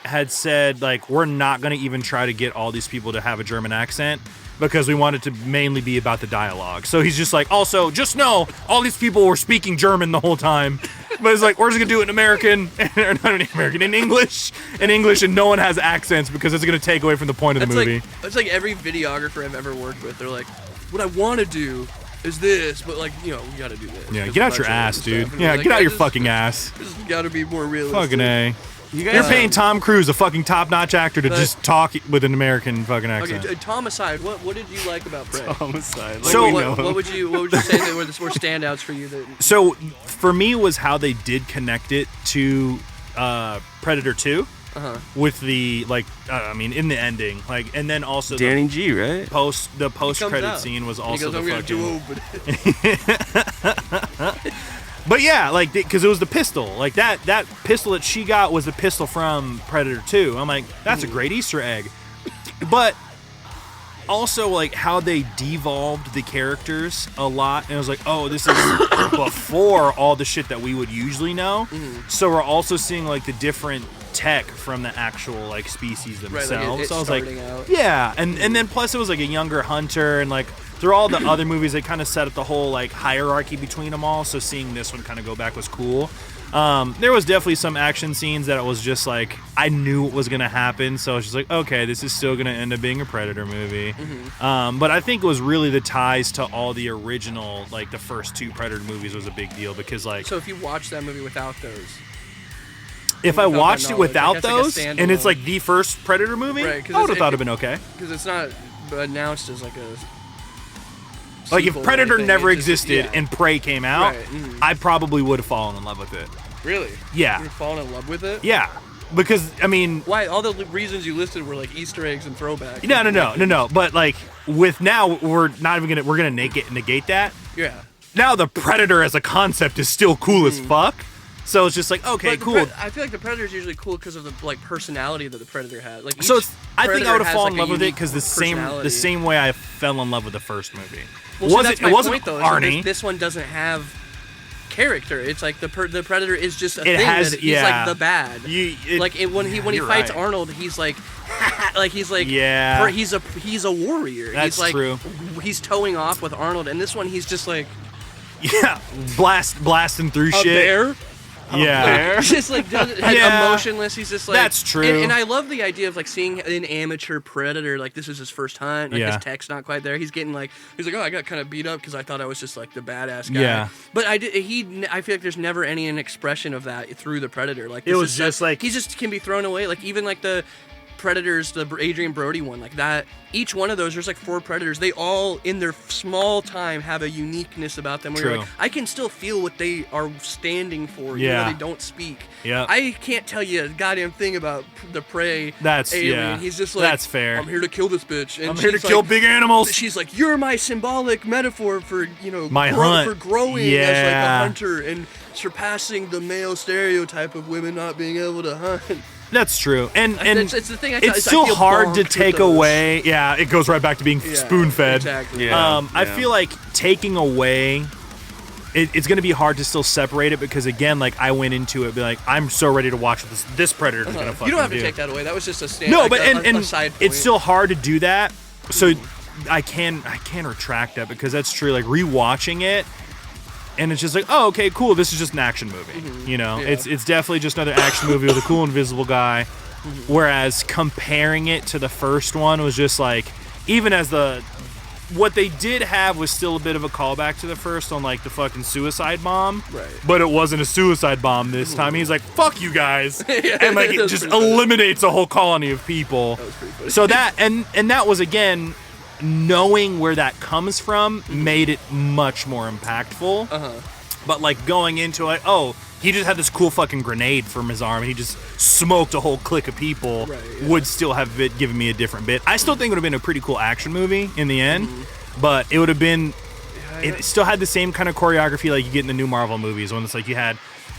had said, like, we're not going to even try to get all these people to have a German accent because we want it to mainly be about the dialogue. So he's just like, also, just know, all these people were speaking German the whole time. But it's like, we're just going to do it in American, or not in American, in English, and no one has accents because it's going to take away from the point of the movie. It's like every videographer I've ever worked with, they're like, what I want to do is this, but like, we got to do this. Yeah, get out your ass, dude. Yeah, get out your fucking ass. This got to be more realistic. Fucking A. You're paying Tom Cruise, a fucking top-notch actor, to just talk with an American fucking accent. Okay, Tom aside, what did you like about Prey? Tom aside. Like, so what would you say that were standouts for you? So for me was how they did connect it to Predator 2. With the in the ending, like, and then also Danny G, right? The post credit scene was also the fucking. But yeah, like, because it was the pistol, like that pistol that she got was the pistol from Predator 2. I'm like, that's a great Easter egg. But also, like, how they devolved the characters a lot, and it was like, oh, this is before all the shit that we would usually know. So we're also seeing like the different tech from the actual like species themselves. Right, like so I was like, out. yeah, and then plus it was like a younger hunter, and like through all the other movies they kind of set up the whole like hierarchy between them all. So seeing this one kind of go back was cool. There was definitely some action scenes that it was just like, I knew it was gonna happen, so I was just like, okay, this is still gonna end up being a Predator movie. But I think it was really the ties to all the original, like the first two Predator movies was a big deal, because like, so if you watched that movie without those, if I watched it without those, and it's like the first Predator movie, right, I would have thought it'd been okay. Because it's not announced as like a like, if Predator never existed and Prey came out, right. I probably would have fallen in love with it. Really? Yeah. You would have fallen in love with it? Yeah. Because, I mean... Why? All the reasons you listed were like Easter eggs and throwbacks. No. But like, with now, we're not even gonna... We're gonna negate that. Yeah. Now the Predator as a concept is still cool as fuck. So it's just like, okay, cool. I feel like the Predator is usually cool because of the like personality that the Predator has. Like, so I think I would have fallen in love with it because the same way I fell in love with the first movie. Well, it wasn't point, though, Arnie. This one doesn't have character. It's like the Predator is just a thing. He's like the bad. When he fights Arnold, he's like, he's a warrior. That's true. He's towing off with Arnold, and this one he's just like, blasting through shit. Bear. Yeah. Just like emotionless. He's just like, that's true. And I love the idea of like seeing an amateur Predator, like this is his first hunt, like his tech's not quite there. He's like, oh, I got kind of beat up because I thought I was just like the badass guy. Yeah. But I feel like there's never an expression of that through the Predator. Like, it was just like, he just can be thrown away. Like, even like the Predators, the Adrian Brody one, like that, each one of those, there's like 4 Predators, they all in their small time have a uniqueness about them where you're like, I can still feel what they are standing for, even though they don't speak. I can't tell you a goddamn thing about the Prey alien. He's just like, that's fair. I'm here to kill this bitch, and I'm here to kill big animals. She's like, you're my symbolic metaphor for my hunt, for growing as like a hunter and surpassing the male stereotype of women not being able to hunt. That's true, and it's the thing. It's still hard to take away. Yeah, it goes right back to being spoon-fed. Exactly. I feel like taking away, it's going to be hard to still separate it because again, like I went into it, be like, I'm so ready to watch this Predator is going to fucking You don't have to do. take that away. That was just a stand. No, like but a side point. it's still hard to do that. So I can retract that because that's true. Like rewatching it. And it's just like, oh, okay, cool. This is just an action movie. You know, it's definitely just another action movie with a cool invisible guy. Whereas comparing it to the first one was just like, even as what they did have was still a bit of a callback to the first on like the fucking suicide bomb. Right. But it wasn't a suicide bomb this time. He's like, fuck you guys. And like it just eliminates a whole colony of people. That was pretty funny. So that and that was again, knowing where that comes from made it much more impactful. But like going into like, oh, he just had this cool fucking grenade from his arm and he just smoked a whole clique of people, would still have given me a different bit. I still think it would have been a pretty cool action movie in the end, but it would have been, it still had the same kind of choreography like you get in the new Marvel movies when it's like you had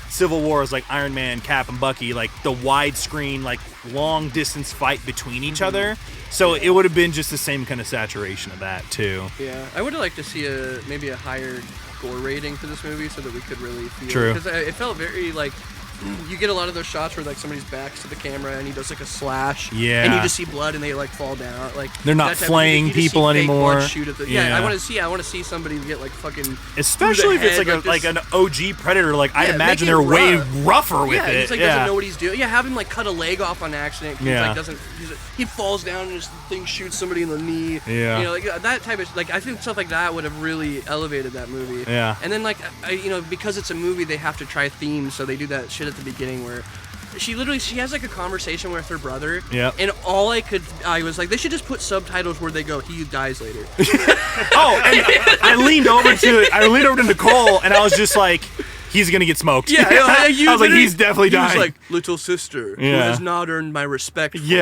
Civil Wars like Iron Man, Cap, and Bucky, like the widescreen, like long distance fight between each other. So it would have been just the same kind of saturation of that too. Yeah, I would have liked to see maybe a higher gore rating for this movie so that we could really feel True. Because it felt very like you get a lot of those shots where like somebody's back's to the camera and he does like a slash. Yeah. And you just see blood and they like fall down. Like they're not that type of- flaying you just see people fake anymore. blood shoot at the, I want to see somebody get like fucking. Especially if it's head, like an OG Predator, like I'd imagine make it they're way rough. rougher with yeah, it. he's like doesn't know what he's doing. Yeah, have him like cut a leg off on accident. He's Yeah. like doesn't. He falls down and his thing shoots somebody in the knee. Yeah. You know, like that type of like I think stuff like that would have really elevated that movie. Yeah. And then like because it's a movie, they have to try themes, so they do that shit at the beginning where. She has like a conversation with her brother. Yeah. And I was like, they should just put subtitles where they go, he dies later. Oh, and I leaned over to Nicole and I was just like, he's gonna get smoked. Yeah, I was like, he's definitely dying. He was like, little sister, who has not earned my respect. For me.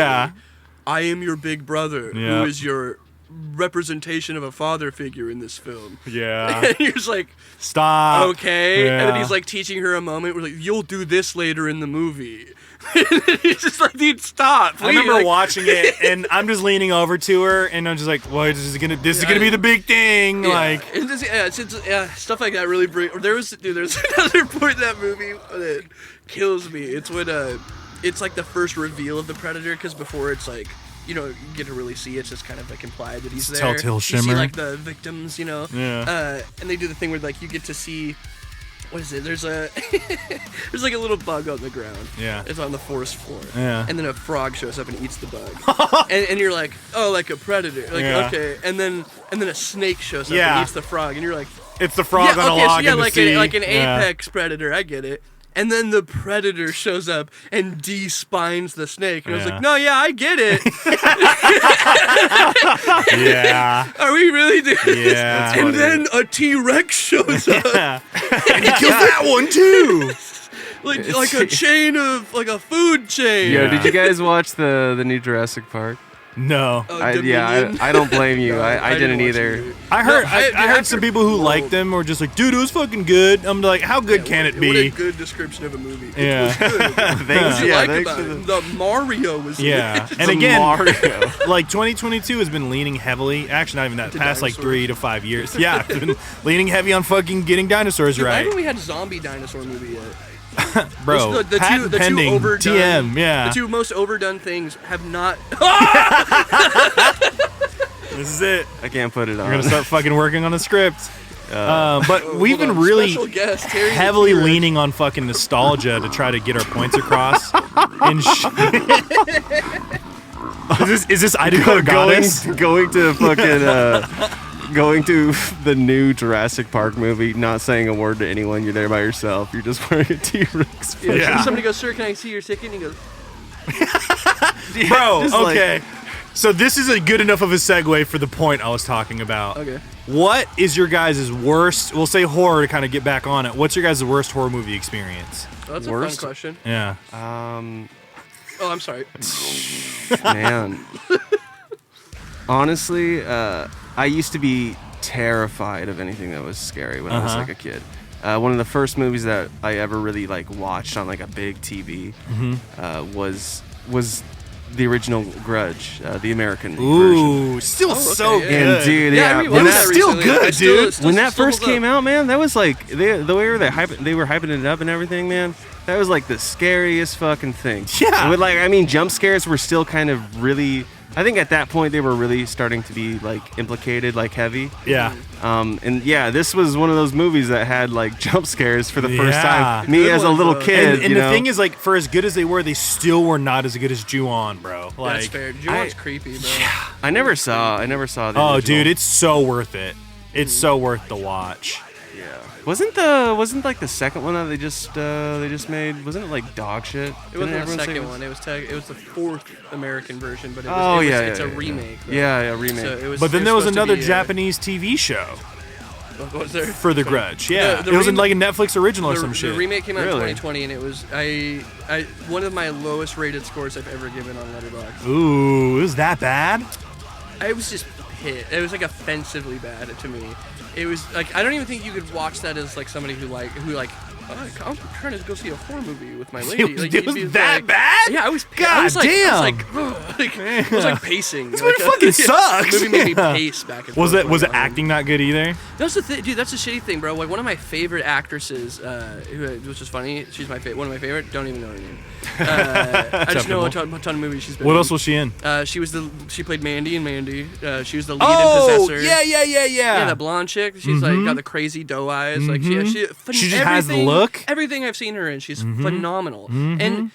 I am your big brother, who is your representation of a father figure in this film. Yeah. And you're just like, stop. Okay. Yeah. And then he's like teaching her a moment where like, you'll do this later in the movie. He's just like, dude, stop. Please. I remember like, watching it and I'm just leaning over to her and I'm just like, well, this is gonna be the big thing. Yeah. Like it's stuff like that really bring. There's another point in that movie that kills me. It's when it's like the first reveal of the Predator because before it's like. You get to really see it's just kind of like implied that he's there. Telltale shimmer. You see like the victims, Yeah. And they do the thing where like you get to see, what is it? There's there's like a little bug on the ground. Yeah. It's on the forest floor. Yeah. And then a frog shows up and eats the bug. and you're like, oh, like a predator. Like okay. And then a snake shows up and eats the frog, and you're like, it's the frog on a log in the sea. like an apex predator. I get it. And then the predator shows up and de-spines the snake. And I was like, no, I get it. Yeah. Are we really doing this? Yeah. And then a T-Rex shows up. And he kills that one too. like a chain of, like a food chain. Yo, did you guys watch the new Jurassic Park? No. I don't blame you. No, I didn't either. I heard I heard some people who liked them were just like, dude, it was fucking good. I'm like, how good can it What be? a good description of a movie. Yeah. It was good. Thanks, What you yeah, like thanks about for it? The Mario was Yeah. lit. And again, Mario. like 2022 has been leaning heavily, actually not even that, To past like dinosaurs. 3 to 5 years. Yeah, it's been leaning heavy on fucking getting dinosaurs Dude, right. I haven't we had a zombie dinosaur movie yet. Bro, the patent two pending, overdone, TM, yeah. The two most overdone things have not. This is it. I can't put it on. We're going to start fucking working on the script. But we've Hold been on, really special guest, Terry the heavily T-Rex. leaning on fucking nostalgia to try to get our points across. And is this Idaho Goddess? going to fucking going to the new Jurassic Park movie, not saying a word to anyone. You're there by yourself. You're just wearing a T-Rex. Yeah, Yeah. Somebody goes, sir, can I see your ticket? And he goes, Bro, Just like- okay. So this is a good enough of a segue for the point I was talking about. okay. What is your guys' worst, we'll say horror to kind of get back on it. What's your guys' worst horror movie experience? Oh, that's Worst? a fun question. Yeah. Oh, I'm sorry. Man. Honestly, I used to be terrified of anything that was scary when I was like a kid. one of the first movies that I ever really like watched on like a big TV was the original Grudge, the American version. Ooh, still so good. And dude, I yeah, rewatched when that that, still recently. good, I still- dude. still- when that still first holds up. came out, man, that was like the way they were hyping it up and everything, man. That was like the scariest fucking thing. Yeah. With like, I mean, jump scares were still kind of really. I think at that point they were really starting to be like implicated, like heavy. Yeah. And yeah, this was one of those movies that had like jump scares for the first Yeah. time. Me Good as a ones, little though. kid, And you the know? thing is, like, for as good as they were, they still were not as good as Ju-on, bro. Like, That's fair. Ju-on's creepy, bro. I never saw the oh, original. dude, it's so worth it. It's so worth the watch. Yeah. Wasn't like the second one that they just made? Wasn't it like dog shit? It Didn't wasn't the everyone say second it was- one. It was the fourth American version, but it's a remake. Though. Yeah, remake. So it was, But then it there was supposed to another be, Japanese TV show What was there? for The Grudge. Yeah, The it was in remake- like a Netflix original or The, some the shit. remake came out Really? in 2020, and it was one of my lowest rated scores I've ever given on Letterboxd. Ooh, it was that bad? I was just hit. It was like offensively bad to me. It was like I don't even think you could watch that as like somebody who I'm trying to go see a horror movie with my lady. Like, it you'd be was that like- bad? Yeah, I was. God I was like, damn. I was like, ugh, I was like pacing. This movie fucking sucks. The movie made me pace back and forth. Was it like, acting not good either? That's the thing, dude. That's the shitty thing, bro. Like one of my favorite actresses, which is funny. She's one of my favorite. Don't even know her name. I just know a ton of movies she's been. What in. else was she in? She played Mandy in Mandy. She was the lead Oh, in Possessor. yeah. Yeah, that blonde chick. She's like got the crazy doe eyes. Like she She just has the look. Everything I've seen her in, she's phenomenal. And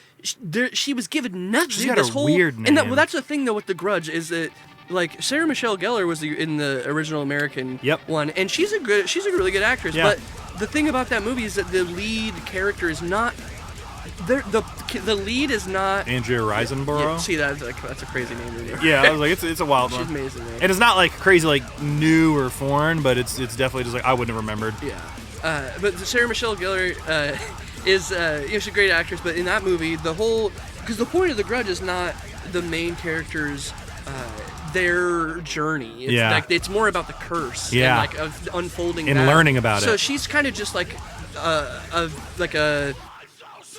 she was given nothing. She's got this a whole weird And name. that's the thing though with The Grudge is that like Sarah Michelle Gellar was in the original American one, and she's a really good actress. Yeah. But the thing about that movie is that the lead character is not. The lead is not. Andrea Riseborough? Yeah, see that's a crazy name. Yeah, I was like, it's a wild She's one. amazing. Man. And it's not like crazy, like new or foreign, but it's definitely just like I wouldn't have remembered. Yeah, but Sarah Michelle Gellar is she's a great actress. But in that movie, because the point of The Grudge is not the main character's their journey. It's like it's more about the curse. Yeah. And like of unfolding And that. learning about it. So she's kind of just like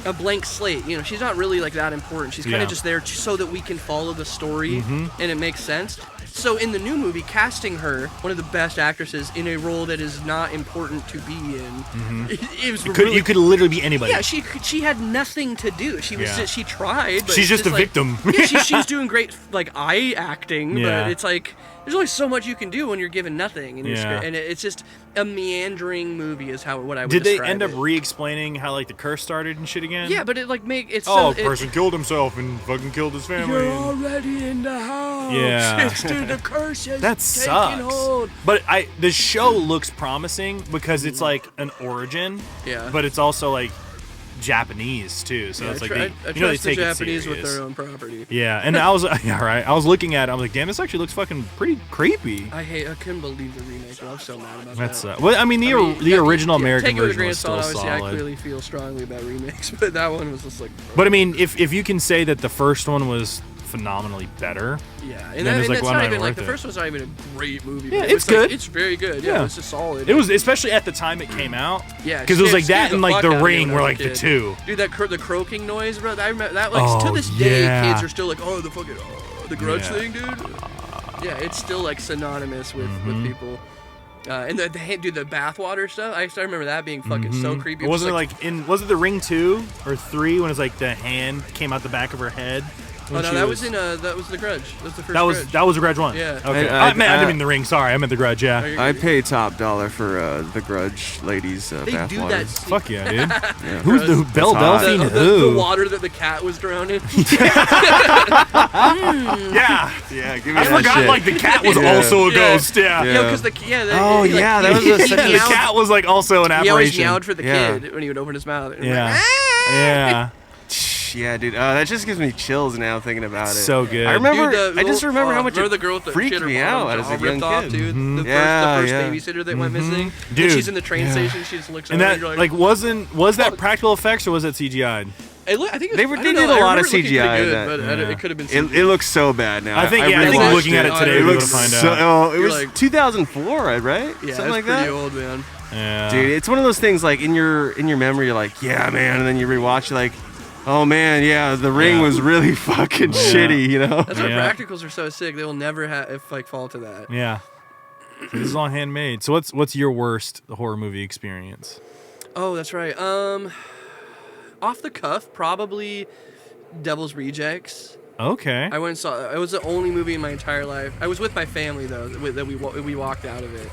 a blank slate. You know, she's not really like that important. She's kind of just there so that we can follow the story and it makes sense. So in the new movie, casting her, one of the best actresses, in a role that is not important to be in, it was You could literally be anybody. yeah, she had nothing to do. She was she tried. But She's it's just a like- victim. Yeah, she's doing great like eye acting, Yeah. but it's like there's only so much you can do when you're given nothing, and and it's just a meandering movie is what I would Did they describe end up it. re-explaining how like the curse started and shit again? Yeah, but it like it's Oh, so, a person killed himself and fucking killed his family. You're already in the house. Yeah. Dude, the curse is That taking sucks. hold. But the show looks promising because it's like an origin. Yeah. But it's also like Japanese too, so it's like I they trust take the it Japanese serious. with their own property. Yeah, and I was I was looking at it. I was like, damn, this actually looks fucking pretty creepy. I couldn't believe the remake. I'm so mad about That's that. well, I mean the original American take it with a version grain was of salt. still Obviously, I solid. clearly feel strongly about remakes, but that one was just like. But I mean, if you can say that the first one was phenomenally better, Yeah, then and it's like, that's well, not not even like worth the it. first one's not even a great movie. Yeah, but it's like, good. It's very good. Yeah, it's just solid. It was especially at the time it came out. Yeah, because it was like scared that and like fuck The out of me Ring when I were was a like the kid. two. Dude, the croaking noise, bro. I remember that. Like to Oh, this day, yeah. kids are still like, oh, the fucking the Grudge Yeah. thing, dude. Yeah, it's still like synonymous with people. And the bathwater stuff. I still remember that being fucking so creepy. It wasn't just, like was it The Ring 2 or 3 when it's like the hand came out the back of her head? Oh when no, she that was in that was the Grudge. That was the first. that Grudge. was The Grudge 1. Yeah. Okay. I didn't mean The Ring. Sorry, I meant The Grudge. Yeah. I pay top dollar for the Grudge ladies They bath do water. that. Fuck yeah, dude. Yeah. Who's the Belle hot. Delphine? The Who? water that the cat was drowning. Yeah. Yeah, give me I that forgot shit. like the cat was Yeah. also a Yeah. ghost. Yeah. Yeah. Yo, because Oh, yeah, that was a- such a- The cat was like also an He always apparition. meowed for the Yeah. kid when he would open his mouth. And Yeah. like, Yeah. Yeah, dude. That just gives me chills now thinking about it. So good. I remember. Dude, I just remember how much remember it the girl with the freaked me out as a young off, kid. dude. Mm-hmm. The first Yeah. babysitter that went missing. Dude. And she's in the train station. She just looks And over that and you're like was that practical effects or was that CGI'd? I think it was, They I don't did know, a I lot of remember it looking CGI pretty in good, that. but it could have been CGI. It looks so bad now. I think rewatched looking at it today, It we're looks gonna find so. out. Oh, it You're was like- 2004, right? Yeah, Something it's like pretty that. old, man. Yeah. Dude, it's one of those things like in your memory, you're like, yeah, man, and then you rewatch, you're like, oh man, yeah, The Ring was really fucking shitty, you know? That's why practicals are so sick. They will never fall to that. Yeah. So this is all handmade. So what's your worst horror movie experience? Oh, that's right. Off the cuff, probably Devil's Rejects. Okay. I went and saw. It was the only movie in my entire life. I was with my family though. That we walked out of it.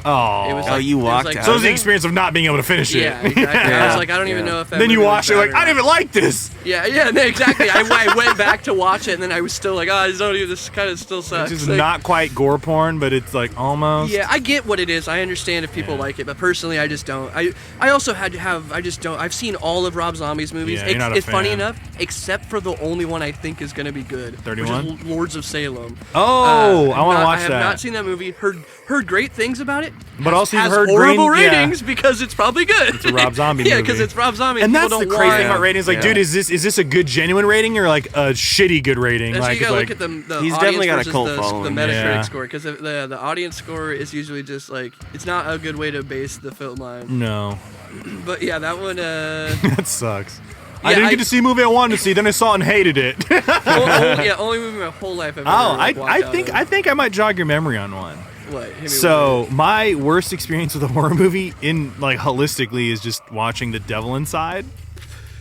Oh. It was you it was walked like, out So it was of the it? experience of not being able to finish it. Yeah, exactly. I was like, I don't even know if that Then you movie watch was it like, better I or didn't even like this. Yeah, no, exactly. I went back to watch it, and then I was still like, oh, this kind of still sucks. It's just Like, not quite gore porn, but it's like almost. yeah, I get what it is. I understand if people like it, but personally, I just don't. I also had to have. I just don't. I've seen all of Rob Zombie's movies. Yeah, you're not a it's funny fan. enough, except for the only one I think is going to be good, 31? which is Lords of Salem. Oh, I want to watch I have that. not seen that movie. Heard great things about it. But also you've has heard horrible green- yeah. ratings because it's probably good. It's a Rob Zombie yeah, movie. because it's Rob Zombie. And people that's the don't crazy want- thing about ratings. Like, Yeah. dude, is this a good genuine rating or like a shitty good rating? That's why Like, you gotta it's look like at the He's audience definitely got a versus cult the following. Metacritic Yeah. score, because the audience score is usually just like, it's not a good way to base the film on. no, But yeah, that one. that sucks. I Yeah, didn't get to see a movie I wanted to see. Then I saw it and hated it. only movie my whole life I've Oh, ever, like, walked out of. I think I might jog your memory on one. What? Hit me So my worst experience with a horror movie, in like holistically, is just watching The Devil Inside.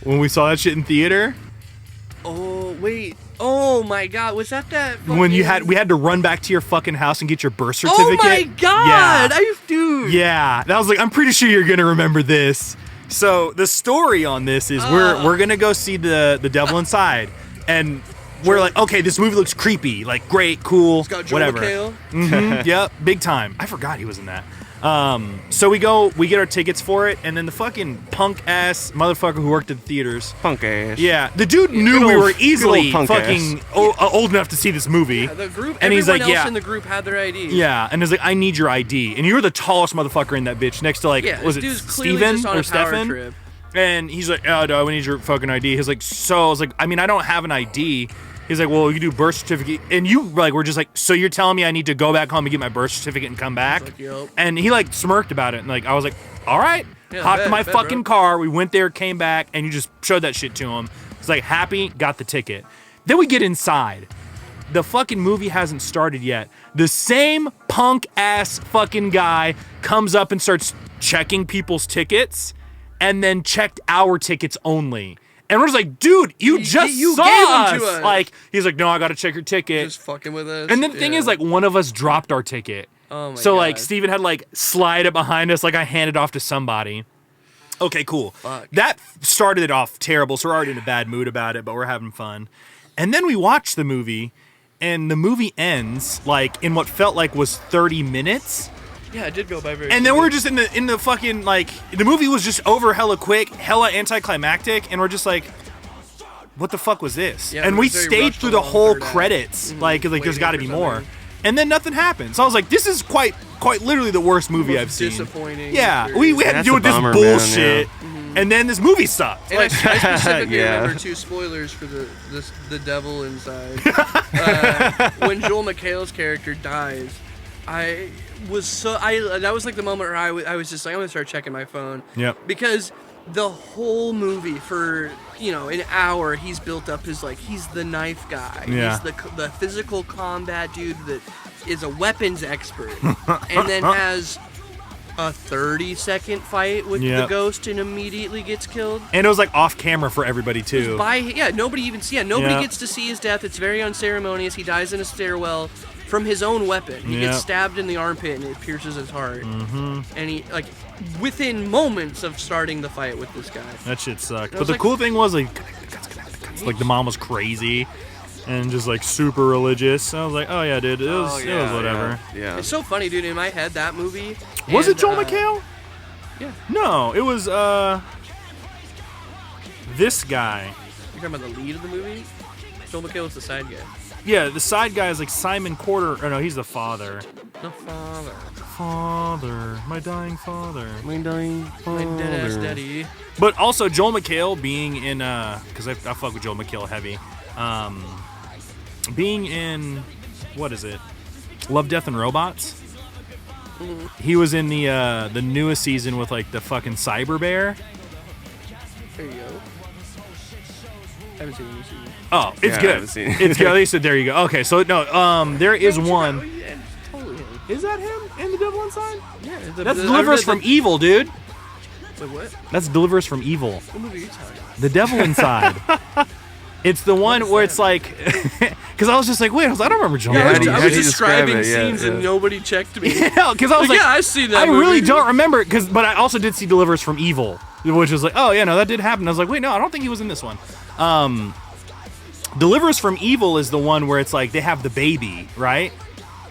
When we saw that shit in theater, with it. Oh wait. Oh my God. Was that when we fucking- had to run back to your fucking house and get your birth Oh certificate. my God! Yeah. Dude. Yeah, that was like, I'm pretty sure you're gonna remember this. So the story on this is we're gonna go see the Devil Inside, and we're like, okay, this movie looks creepy, like great, cool, It's got Joel whatever. McHale. Mhm, yep, big time. I forgot he was in that. So we get our tickets for it, and then the fucking punk ass motherfucker who worked at the theaters. Punk ass. Yeah, the dude good knew we old- were good easily old punk fucking old enough to see this movie. Yeah, the group. And he's everyone like, else yeah. in the group had their ID. Yeah, and he's like, I need your ID. And you're the tallest motherfucker in that bitch next to like, Yeah, was this it dude's clearly Steven just on or a power Stefan? trip. And he's like, oh, no, we need your fucking ID. He's like, so I was like, I mean, I don't have an ID. He's like, well, you do birth certificate. And you like, we're just like, so you're telling me I need to go back home and get my birth certificate and come back? Like, yup. And he like smirked about it. And like, I was like, all right. Yeah, Hopped in my bet, fucking bro. car. We went there, came back, and you just showed that shit to him. He's like, happy, got the ticket. Then we get inside. The fucking movie hasn't started yet. The same punk ass fucking guy comes up and starts checking people's tickets, and then checked our tickets only. And we're just like, dude, you just you saw gave them us. to us. Like, he's like, no, I gotta check your ticket. Just fucking with us. And then the thing is, like, one of us dropped our ticket. Oh my so like God. Steven had like slide it behind us, like I handed off to somebody. Okay, cool. Fuck. That started it off terrible, so we're already in a bad mood about it, but we're having fun. And then we watched the movie, and the movie ends like in what felt like was 30 minutes. yeah, it did go by very. And then quickly. we're just in the fucking like the movie was just over hella quick, hella anticlimactic, and we're just like, what the fuck was this? Yeah, and it we was very stayed rushed through the along whole third act. credits, like there's Waiting got to for be more. something. And then nothing happened. So I was like, this is quite literally the worst movie Most I've seen. disappointing Yeah, experience. we had to That's deal a with this bummer, man, bullshit, and then this movie sucked. And I specifically Yeah. remember two spoilers for the Devil Inside. When Joel McHale's character dies, that was like the moment where I was just like, I'm gonna start checking my phone. Yep. Because the whole movie for an hour he's built up as like he's the knife guy. Yeah. He's the physical combat dude that is a weapons expert, and then has a 30-second fight with the Yep. ghost and immediately gets killed. And it was like off camera for everybody too. Nobody Yeah. gets to see his death. It's very unceremonious. He dies in a stairwell from his own weapon. He Yeah. gets stabbed in the armpit and it pierces his heart. Mm-hmm. And he within moments of starting the fight with this guy. That shit sucked. I But was the like- cool thing was like the mom was crazy and just like super religious. I was like, oh yeah, dude, it was whatever. Yeah. It's so funny, dude. In my head, that movie. Was it and, Joel McHale? Yeah. No, it was this guy. You're talking about the lead of the movie? Joel McHale's the side guy. Yeah, the side guy is like Simon Porter. Oh no, he's the father. The father. Father, my dying father. My dying father. My dead-ass daddy. But also Joel McHale being in, because I fuck with Joel McHale heavy. Being in, what is it? Love, Death, and Robots. Mm-hmm. He was in the newest season with like the fucking Cyber Bear. There you go. I haven't seen the new season. Oh, it's Yeah, I good. haven't seen it. It's good. At least there you go. Okay, so no, there is one. Yeah, totally him. Is that him in The Devil Inside? Yeah, That's Deliver Us from Evil, dude. The what? That's Deliver Us from Evil. What movie are you talking about? The Devil Inside. It's the one where it's like, because I was just like, wait, I don't remember Joel. Yeah, McHale. how I do was you describe describing it? Yeah, scenes yeah. and nobody checked me. Yeah, because I was like, yeah, I've seen that I really movie. don't remember it, but I also did see Deliver Us from Evil, which was like, oh yeah, no, that did happen. I was like, wait, no, I don't think he was in this one. Deliver Us from Evil is the one where it's like they have the baby, right?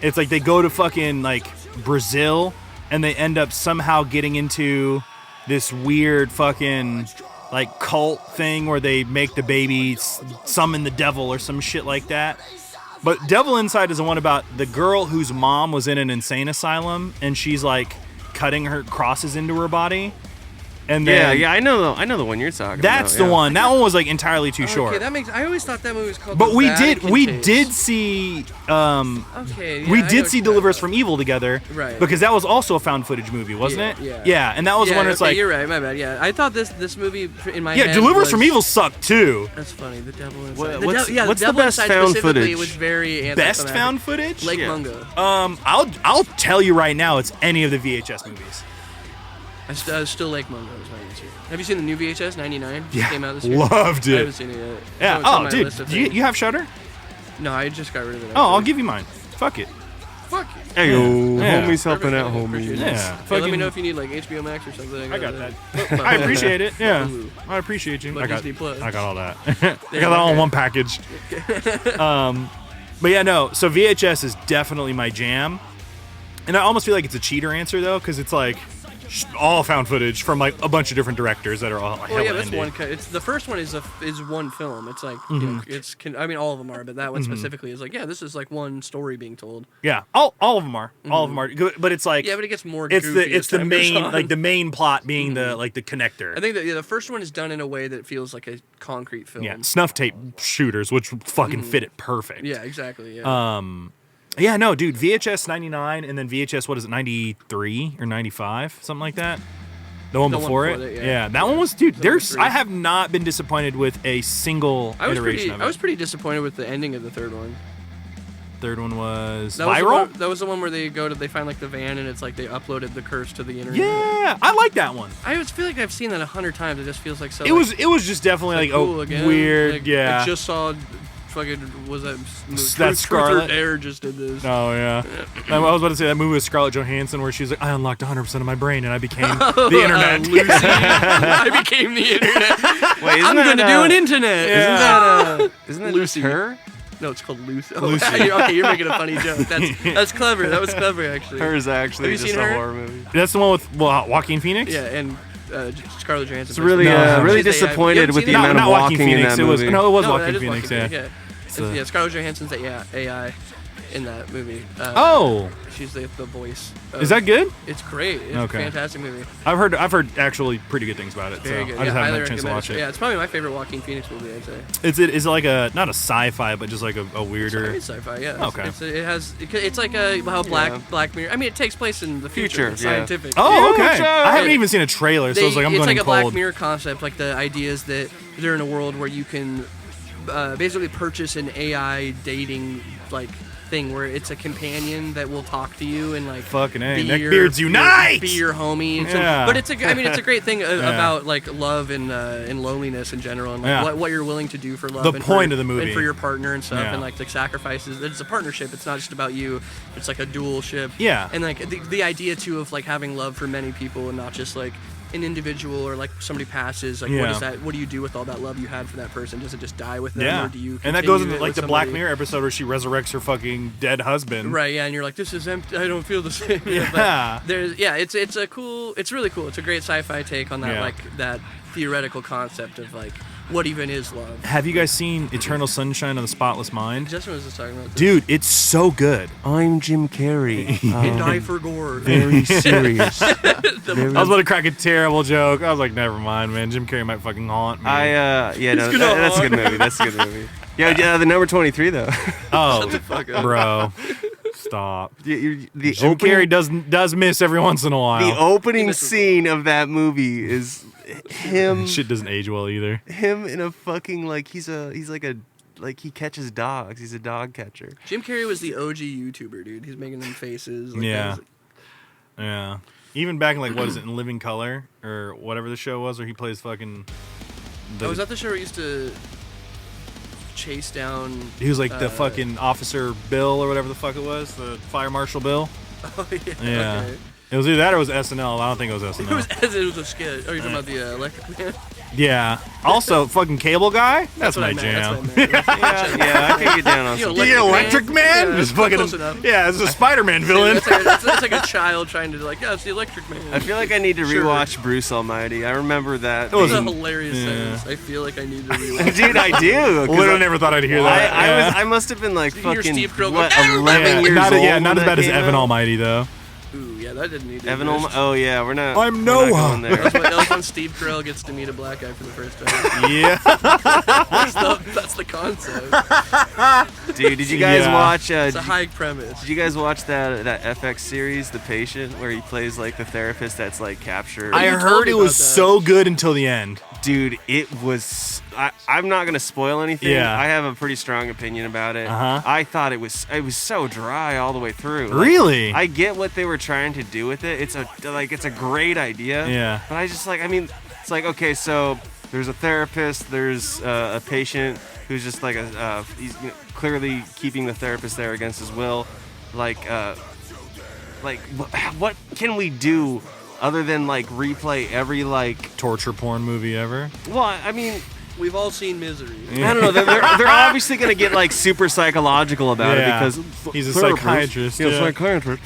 It's like they go to fucking like Brazil and they end up somehow getting into this weird fucking like cult thing where they make the baby summon the devil or some shit like that. But Devil Inside is the one about the girl whose mom was in an insane asylum and she's like cutting her crosses into her body. And then Yeah, I know the one you're talking about. that's the yeah. one. That one was like entirely too short. Okay, that makes. I always thought that movie was called. But The we Vatican Tapes. did see Okay. Yeah, we I know did what see you're Deliver Us talking from Evil together, Right. Because that was also a found footage movie, wasn't Yeah, it? yeah. and that was about. one. Yeah, It's okay, like, you're right. My bad. Yeah, I thought this movie in my yeah, head Deliver Us was- from Evil sucked too. That's funny. The Devil Inside. What- The what's- yeah, what's the Devil best Inside found specifically footage? was very Best anticlimactic. found footage? Lake Yeah. Mungo. I'll tell you right now, it's any of the VHS movies. Still Lake Mungo is my answer. Have you seen the new VHS 99? Yeah, Came out this year. loved I it. haven't seen it yet. Yeah. It's on Oh, my dude, list of do you things. have Shudder? No, I just got rid of it. Oh, I'll actually. give you mine. Fuck it. Fuck you. Hey, yo, Yeah. homies helping Perfect, out, I appreciate homies. it. Yeah. Hey, let me fucking- know if you need like HBO Max or something. I got that. Oh, I appreciate it. Yeah, Ooh. I appreciate you. But I got Disney Plus. I got all that. I There got you that all in go. one package. But yeah, no. So VHS is definitely my jam, and I almost feel like it's a cheater answer though, because it's like all found footage from like a bunch of different directors that are all Well, hella yeah, that's indie. one. It's the first one is one film. It's like you know, I mean, all of them are, but that one specifically is like, yeah, this is like one story being told. Yeah, all of them are. All of them are. But it's like Yeah, but it gets more. it's goofy the as time goes main on. like the main plot being the like the connector. I think that the first one is done in a way that feels like a concrete film. Yeah, snuff tape shooters, which fucking fit it perfect. Yeah, exactly. Yeah. Yeah, no, dude, VHS 99 and then VHS, what is it, 93 or 95? Something like that? The one The one before before it? that, yeah. That one was, dude, The there's, three. I have not been disappointed with a single iteration of it. I was pretty disappointed with the ending of the third one. Third one was That was Viral? that was the one where they find like the van and it's like they uploaded the curse to the internet. Yeah, I like that one. I always feel like I've seen that 100 times. It just feels like so. It was just definitely like, cool oh, again. weird, Like, yeah. I just saw fucking was that That Scarlet? Truth or Dare just did this. Oh, yeah. I was about to say that movie with Scarlett Johansson where she's like, I unlocked 100% of my brain and I became the internet. Lucy, I became the internet. Wait, I'm going to do an internet. Isn't that Lucy? her? No, it's called Lucy. Oh, Lucy. okay, you're making a funny joke. That's clever. That was clever, actually. Her is actually Have you just seen a her? horror movie. That's the one with Joaquin Phoenix? Yeah, and Scarlett Johansson. It's really, No. really She's AI. disappointed You with haven't the seen amount it? of Not Joaquin walking in Phoenix. that It was movie. no, it was No, Joaquin that is Phoenix. Joaquin Yeah. Phoenix, yeah. Scarlett Johansson's AI in that movie. Oh, She's the voice. is that good? It's great. It's Okay. a fantastic movie. I've heard actually pretty good things about it. Very so good. I just highly haven't had a chance to recommend watch it. Yeah, it's probably my favorite Joaquin Phoenix movie, I'd say. Is it like a not a sci-fi but just like a weirder? It's sci-fi, yeah. Okay. It's like how Black Mirror. I mean, it takes place in the future. Future, It's yeah. scientific. Oh, okay. Future! I haven't even seen a trailer, so it's like I'm it's going like a cold. Black Mirror concept. Like the idea is that they're in a world where you can basically purchase an AI dating like thing where it's a companion that will talk to you and like Fucking A, be neckbeards unite! be your homie. And Yeah. but it's a great thing about like love and loneliness in general and like Yeah. what you're willing to do for love. The and point for, of the movie. and for your partner and stuff Yeah. and like the sacrifices. It's a partnership. It's not just about you. It's like a dual ship. Yeah. And like the idea too of like having love for many people and not just like an individual or like somebody passes. Like Yeah. what do you do with all that love you had for that person? Does it just die with them Yeah, or do you? and that goes continue into it like with the Black somebody? Mirror episode where she resurrects her fucking dead husband. Right, yeah, and you're like, this is empty. I don't feel the same. Yeah. But it's really cool. It's a great sci-fi take on that Yeah. like that theoretical concept of like what even is love. Have you guys seen Eternal Sunshine of the Spotless Mind? Justin was just talking about this. Dude, it's so good. I'm Jim Carrey. And die for gore. Very serious. I was about to crack a terrible joke. I was like, never mind, man. Jim Carrey might fucking haunt me. That's a good movie. That's a good movie. Yeah, the number 23 though. Oh, fuck up. bro. Stop. The Jim Carrey does miss every once in a while. The opening scene of that movie is him. Shit doesn't age well either. Him in a fucking he catches dogs. He's a dog catcher. Jim Carrey was the OG YouTuber, dude. He's making them faces. Like, Yeah. Yeah. Even back in what is it, in Living Color or whatever the show was where he plays fucking. Was that the show where he used to chase down? He was the fucking Officer Bill or whatever the fuck it was, the Fire Marshal Bill. Oh yeah. Yeah. Okay. It was either that or it was SNL. I don't think it was SNL. It was a skit. Oh, you're talking about the Electric Man? Yeah. Also, fucking Cable Guy. That's what my I meant, jam. that's what I meant. Yeah, I can get down on You know, some. The Electric Man? Yeah, Just that's fucking. close enough. Yeah, it's a Spider-Man villain. It's like a child trying to it's the Electric Man. I feel like I need to Sure. rewatch Bruce Almighty. I remember that. That was a Wasn't- hilarious yeah. sentence. I feel like I need to rewatch. Dude, I do. 'cause Literally never thought I'd hear that. I must have been You hear fucking Steve Carell go, what, "I remember 11 years not, old. yeah, not when as that bad as came Evan out? Almighty though. Ooh, yeah, that didn't need to Evan exist. Almighty. Oh yeah, we're not. I'm we're not Noah. going there. That was when Steve Carell gets to meet a black guy for the first time. Yeah. That's the concept. Dude, did you guys Yeah. watch? It's a high premise. Did you guys watch that FX series, The Patient, where he plays the therapist that's captured? I You told heard me it was about that. so good until the end. Dude, it was. I'm not gonna spoil anything. Yeah. I have a pretty strong opinion about it. Uh-huh. I thought it was so dry all the way through. Really? I get what they were trying to do with it. It's a great idea. Yeah. But I just it's okay, so there's a therapist, there's a patient who's just he's clearly keeping the therapist there against his will. What can we do other than replay every Torture porn movie ever. well, I mean, We've all seen Misery. I don't know. They're obviously gonna get super psychological about Yeah. it because He's a therapist, psychiatrist, He's a yeah. psychiatrist.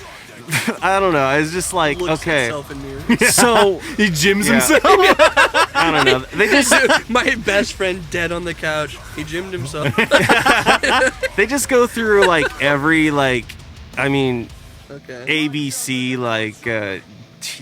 I don't know. It's just Looks okay. himself in mirror. So He gyms Yeah. himself. I don't know. They just My best friend dead on the couch. He gymmed himself. go through every Okay. ABC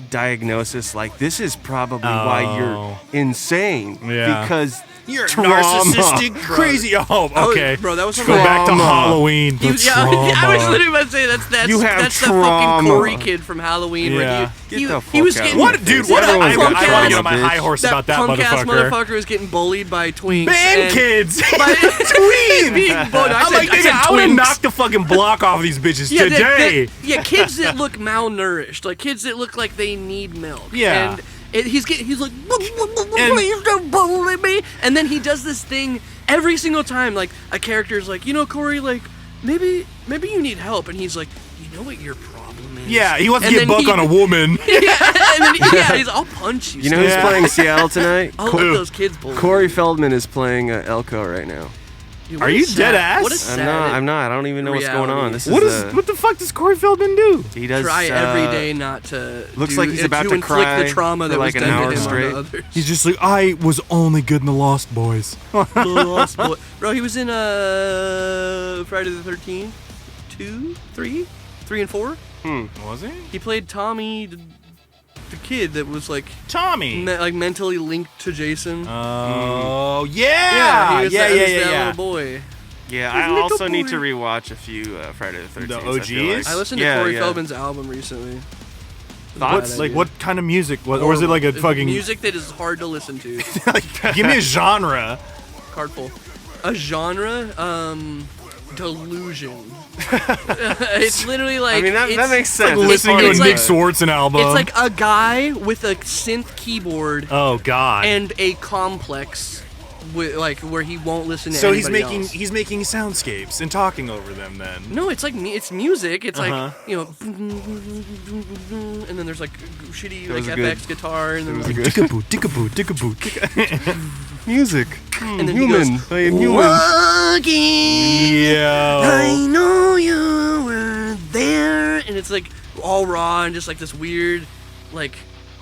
diagnosis. This is probably why you're insane. Yeah. Because You're trauma. narcissistic, crazy. Oh, okay. Bro, that was Go back to Trauma. Halloween. The Yeah, I was trauma. literally about to say that's You have that's the trauma. fucking Corey kid from Halloween Yeah. where Get he the was fuck out getting of What, dude? What? Everyone's I a want to bitch. get on my high horse that about that punk ass motherfucker. motherfucker was getting bullied by twinks. Man, and- kids. By Tween. being bullied. I'm like, nigga, I would have knocked the fucking block off these bitches Yeah, today. kids that look malnourished, kids that look like they need milk. Yeah. And he's like, please don't bully me. And then he does this thing every single time. A character's like, Corey, maybe you need help. And he's like, you know what your problem is? Yeah, he wants to And get then buck on a woman. and then he's, I'll punch you. You know who's Yeah. playing Seattle tonight? I'll let those kids bully. Corey Feldman is playing Elko right now. Dude, Are what a you sad- dead ass? What a I'm sad not. I'm not. I don't even know what's going on. reality. This What is. what the fuck does Corey Feldman do? He does. Try every day not to. looks like he's about to inflict cry the trauma that for was an done hour to him straight. on others. He's just like, I was only good in the Lost Boys. The Lost Boy. Bro, he was in Friday the 13th, 2, 3, 3 and 4. Was he? He played Tommy, the kid that was Tommy. mentally linked to Jason. Oh, he yeah. was Yeah, that, yeah, he was that yeah. little boy. Yeah, I Little also need boy. to rewatch a few Friday the 13th. The I feel OGs? I listened Yeah, to Corey yeah. Feldman's album recently. Thoughts? Bad Like, idea. what kind of music? Or is it like a It's fucking... music that is hard to listen to? Give me a genre. Cardful. A genre? Delusion. It's literally like. I mean, that it's- makes sense. Like listening to a it's Nick like- Swartzen album. It's like a guy with a synth keyboard oh, God. and a complex, where he won't listen to so he's anybody making else. he's making soundscapes and talking over them then. No, it's it's music. It's Uh-huh. and then there's shitty was FX good. guitar, and then Dickaboo, dickaboo, dickaboo. Music. and then Human. he goes, I am human. "Walking, Yo. I know you were there," and it's all raw and just this weird,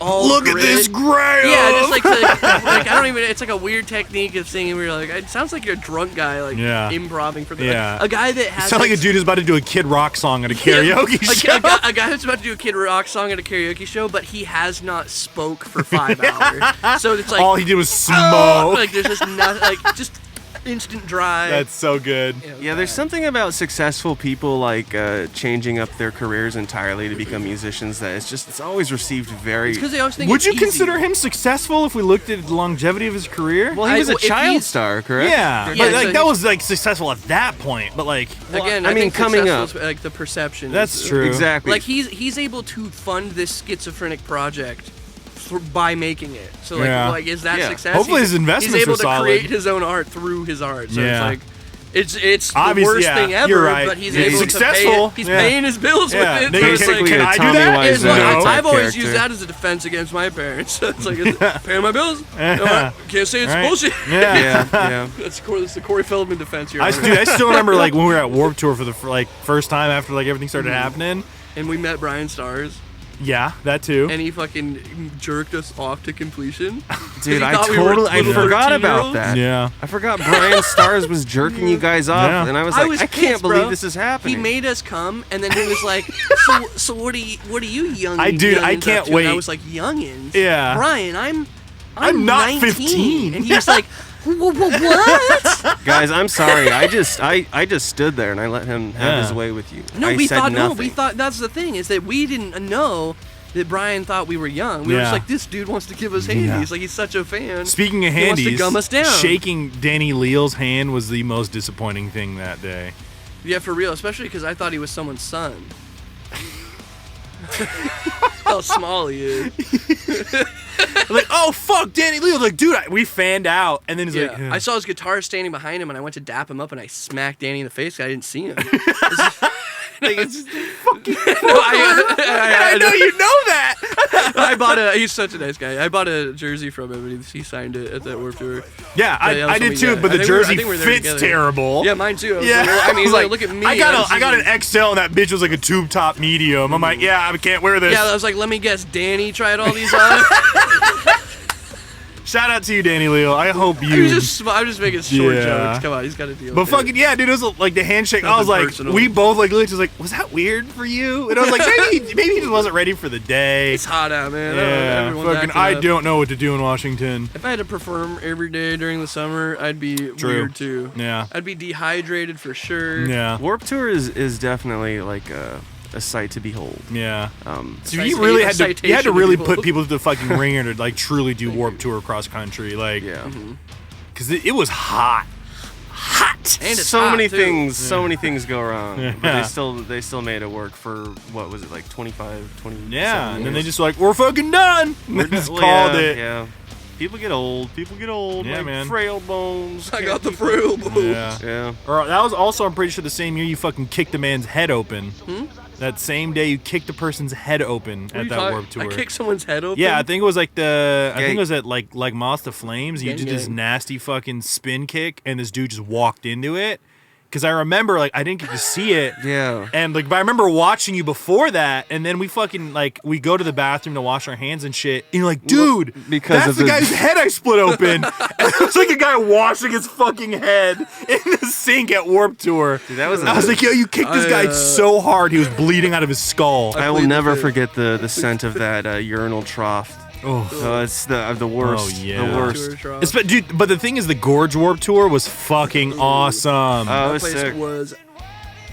all Look grit. at this Graham. Yeah, just like I don't even. It's like a weird technique of singing where you're like, it sounds like you're a drunk guy, like improvising for the a guy that has. It sounds like a dude who's about to do a Kid Rock song at a karaoke show. A guy who's about to do a Kid Rock song at a karaoke show, but he has not spoke for 5 hours. So it's like all he did was smoke. Like there's just nothing. Like just instant dry. That's so good. Yeah, there's something about successful people like changing up their careers entirely to become musicians that it's always received very. Because they always think Would it's you easy. consider him successful if we looked at the longevity of his career? Well, he was a if child he's- star, correct? Yeah, Yeah, but so like he- that was like successful at that point. But like Again, I I mean, think coming successful up. is, like the perception. That's is- true. Exactly. Like he's able to fund this schizophrenic project by making it. So like is that Yeah. success? Hopefully his investments he's able are to solid. create his own art through his art. So Yeah. it's like it's the Obviously, worst yeah, thing ever, you're right. but he's Yeah, able he's to successful. pay it. He's Yeah. paying his bills Yeah. with it. They So can it's say, like, "Can I do Tommy that?" Wiseau it's like, No. type I've always character. used that as a defense against my parents. It's like paying my bills. No, can't say it's Right. bullshit. Yeah. Yeah. That's the Corey Feldman defense here. I still remember like when we were at Warped Tour for the first time after like everything started happening. And we met Brian Stars, Yeah, that too. and he fucking jerked us off to completion. Dude, he I thought we were totally I little forgot about 13-year-olds. that. Yeah. I forgot Brian Stars was jerking you guys off, Yeah. and I was like, I can't pissed, believe bro. this is happening. He made us come, and then he was like, "So what are you young? I can't up to?" wait. And I was like, "Youngins? Yeah. Brian, I'm not 19. 15. And he was like, "What?" Guys, I'm sorry. I just stood there and I let him have his way with you. No, I we said thought nothing. we thought that's the thing is that we didn't know that Brian thought we were young. We were just Yeah. like, this dude wants to give us handies. Like he's such a fan. Speaking of He wants to handies, gum us down. shaking Danny Leal's hand was the most disappointing thing that day. Yeah, for real, especially because I thought he was someone's son. How small he is. Like, oh fuck, Danny Leal. Like, dude, we fanned out, and then he's Yeah. like, I saw his guitar standing behind him, and I went to dap him up, and I smacked Danny in the face. 'Cause I didn't see him. I know you know that. I bought he's such a nice guy. I bought a jersey from him, and he signed it at that Warped Tour. Yeah, I did too, but the jersey fits terrible. Yeah, mine too. Yeah, I mean, was like, look at me. I got an XL, and that bitch was like a tube top medium. I'm like, yeah, I can't wear this. Yeah, I was like, let me guess, Danny tried all these on. Shout out to you, Danny Leal. I hope you. I'm just making short Yeah. jokes. Come on, he's got to deal But with fucking yeah, dude, it was like the handshake. I was Nothing like, personal. we both like looked, was like, was that weird for you? And I was like, maybe he just wasn't ready for the day. It's hot out, man. Yeah, Everyone's fucking. acting I up. don't know what to do in Washington. If I had to perform every day during the summer, I'd be weird too. Yeah. I'd be dehydrated for sure. Yeah. Warped Tour is definitely like a sight to behold. Yeah. So Citation- you really a had to citation really to put behold. people to the fucking ringer to like truly do Warped Tour cross country, like, Yeah. because it was hot. And it's so hot, many too. things. So many things go wrong, but Yeah. they still made it work for what was it like 25, 20. Yeah, and then they just like, we're fucking done. They just Well, called yeah, it. Yeah. People get old. Yeah, like man. Frail bones. I got the frail boobs. Yeah. Yeah. Or that was also, I'm pretty sure, the same year you fucking kicked the man's head open. That same day you kicked the person's head open What are at you that talking- Warped Tour. I kicked someone's head open. Yeah, I think it was like I think Gang. it was at like Moss to Flames. You Gang, did this gang. nasty fucking spin kick, and this dude just walked into it. Because I remember, like, I didn't get to see it. Yeah. And, like, but I remember watching you before that, and then we fucking, like, we go to the bathroom to wash our hands and shit, and you're like, dude, because that's of the the- guy's head I split open. And it was like a guy washing his fucking head in the sink at Warped Tour. Dude, that was I was like, yo, you kicked this guy so hard, he was bleeding out of his skull. I will plead the never fifth. forget the scent of that urinal trough. Oh. It's the worst. Oh, yeah. The worst. Tour trough. Dude, but the thing is, the Gorge Warped Tour was fucking awesome. Oh, it That was place sick. was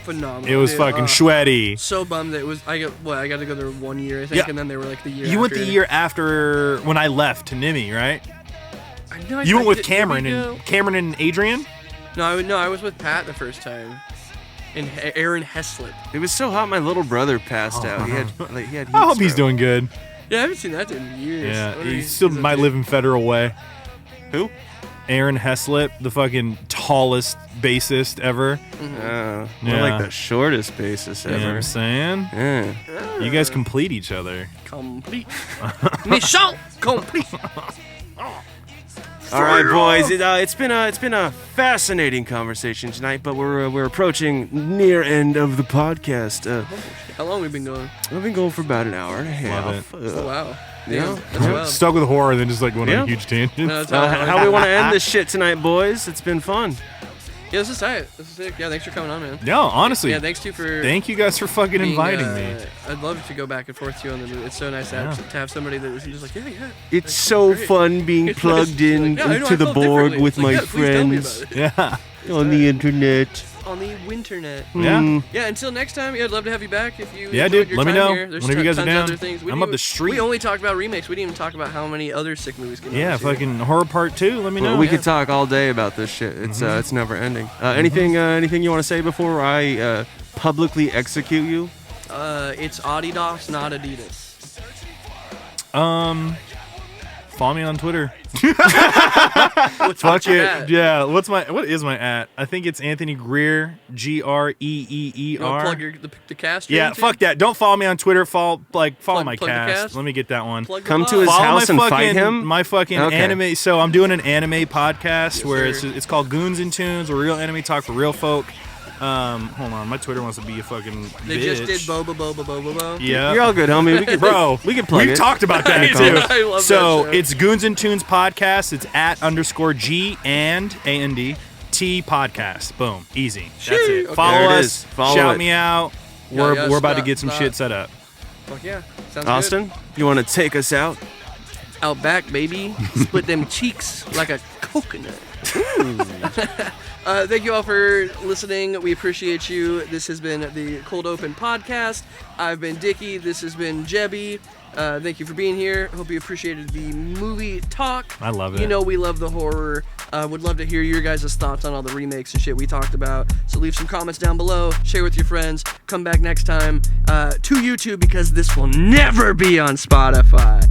phenomenal. It was dude. fucking sweaty. So bummed that it was. I got to go there 1 year, I think, Yeah. and then they were like the year. You went after. the year after when I left to Nimi, right? No, You went with did we Cameron go? and Adrian. No, I was with Pat the first time, and Aaron Heslett. It was so hot. My little brother passed out. He had heat I hope he's stroke. doing good. Yeah, I haven't seen that in years. I Yeah, wonder he if still he's might okay. live in Federal Way. Who? Aaron Heslett, the fucking tallest bassist ever. More Yeah. like the shortest basis You know what ever. I'm saying? Yeah. You guys complete each other. Complete. Mission complete. All right, boys. It's been a fascinating conversation tonight, but we're approaching near end of the podcast. How long we been going? We've been going for about an hour and a half. Love Oh wow. Yeah. That's wild. Stuck with horror, then just like went on Yeah. a huge tangent. No, that's How we want to end this shit tonight, boys? It's been fun. Yeah, this is tight. This is sick. Yeah, thanks for coming on, man. No, honestly. Yeah, thanks too for. Thank you guys for fucking being, inviting me. I'd love to go back and forth to you on the movie. It's so nice to have somebody that is just like, yeah. It's so great. fun being It's plugged nice. in Like, yeah, I know, into I the felt board differently. with It's like, my yeah, please tell me friends about it. Yeah. on the internet. On the winternet. Yeah. Yeah, until next time, I'd love to have you back if you Yeah, enjoyed dude, your let me time know here. There's whenever you guys are tons of down. other things. We I'm didn't up the even- street. We only talked about remakes. We didn't even talk about how many other sick movies came out. Yeah, this year. fucking horror part 2. Let me know. We could talk all day about this shit. It's never ending. Anything you want to say before I publicly execute you? It's oddities, not Adidas. Follow me on Twitter. What's Fuck your it. at? Yeah. What is my at? I think it's Anthony Greer. You wanna Greer. plug the cast? Yeah. into? Fuck that. Don't follow me on Twitter. Follow my Plug the cast. cast? Let me get that one. Plug the Come to pod. his Follow house my and fucking, fight him? My fucking Okay. anime. So I'm doing an anime podcast where sir. it's called Goons and Tunes, a real anime talk for real folk. Hold on, my Twitter wants to be a fucking They bitch. just did boba. Yeah. You're all good, homie. We can, Bro, we can plug we've it. talked about that I too. know, I love So that show. it's Goons and Tunes Podcast. It's at _G and AND T Podcast. Boom, easy. That's it. Okay. Follow There it us. is. Follow Shout it. me out. Yeah, We're about to stop, get some stop. shit set up. Fuck yeah. Sounds Austin, you want to take us out? good. Out back, baby. Split them cheeks like a coconut. Thank you all for listening. We appreciate you. This has been the Cold Open Podcast. I've been Dickie. This has been Jebby. Thank you for being here. Hope you appreciated the movie talk. I love it. You know we love the horror. Would love to hear your guys' thoughts on all the remakes and shit we talked about. So leave some comments down below. Share with your friends. Come back next time to YouTube because this will never be on Spotify.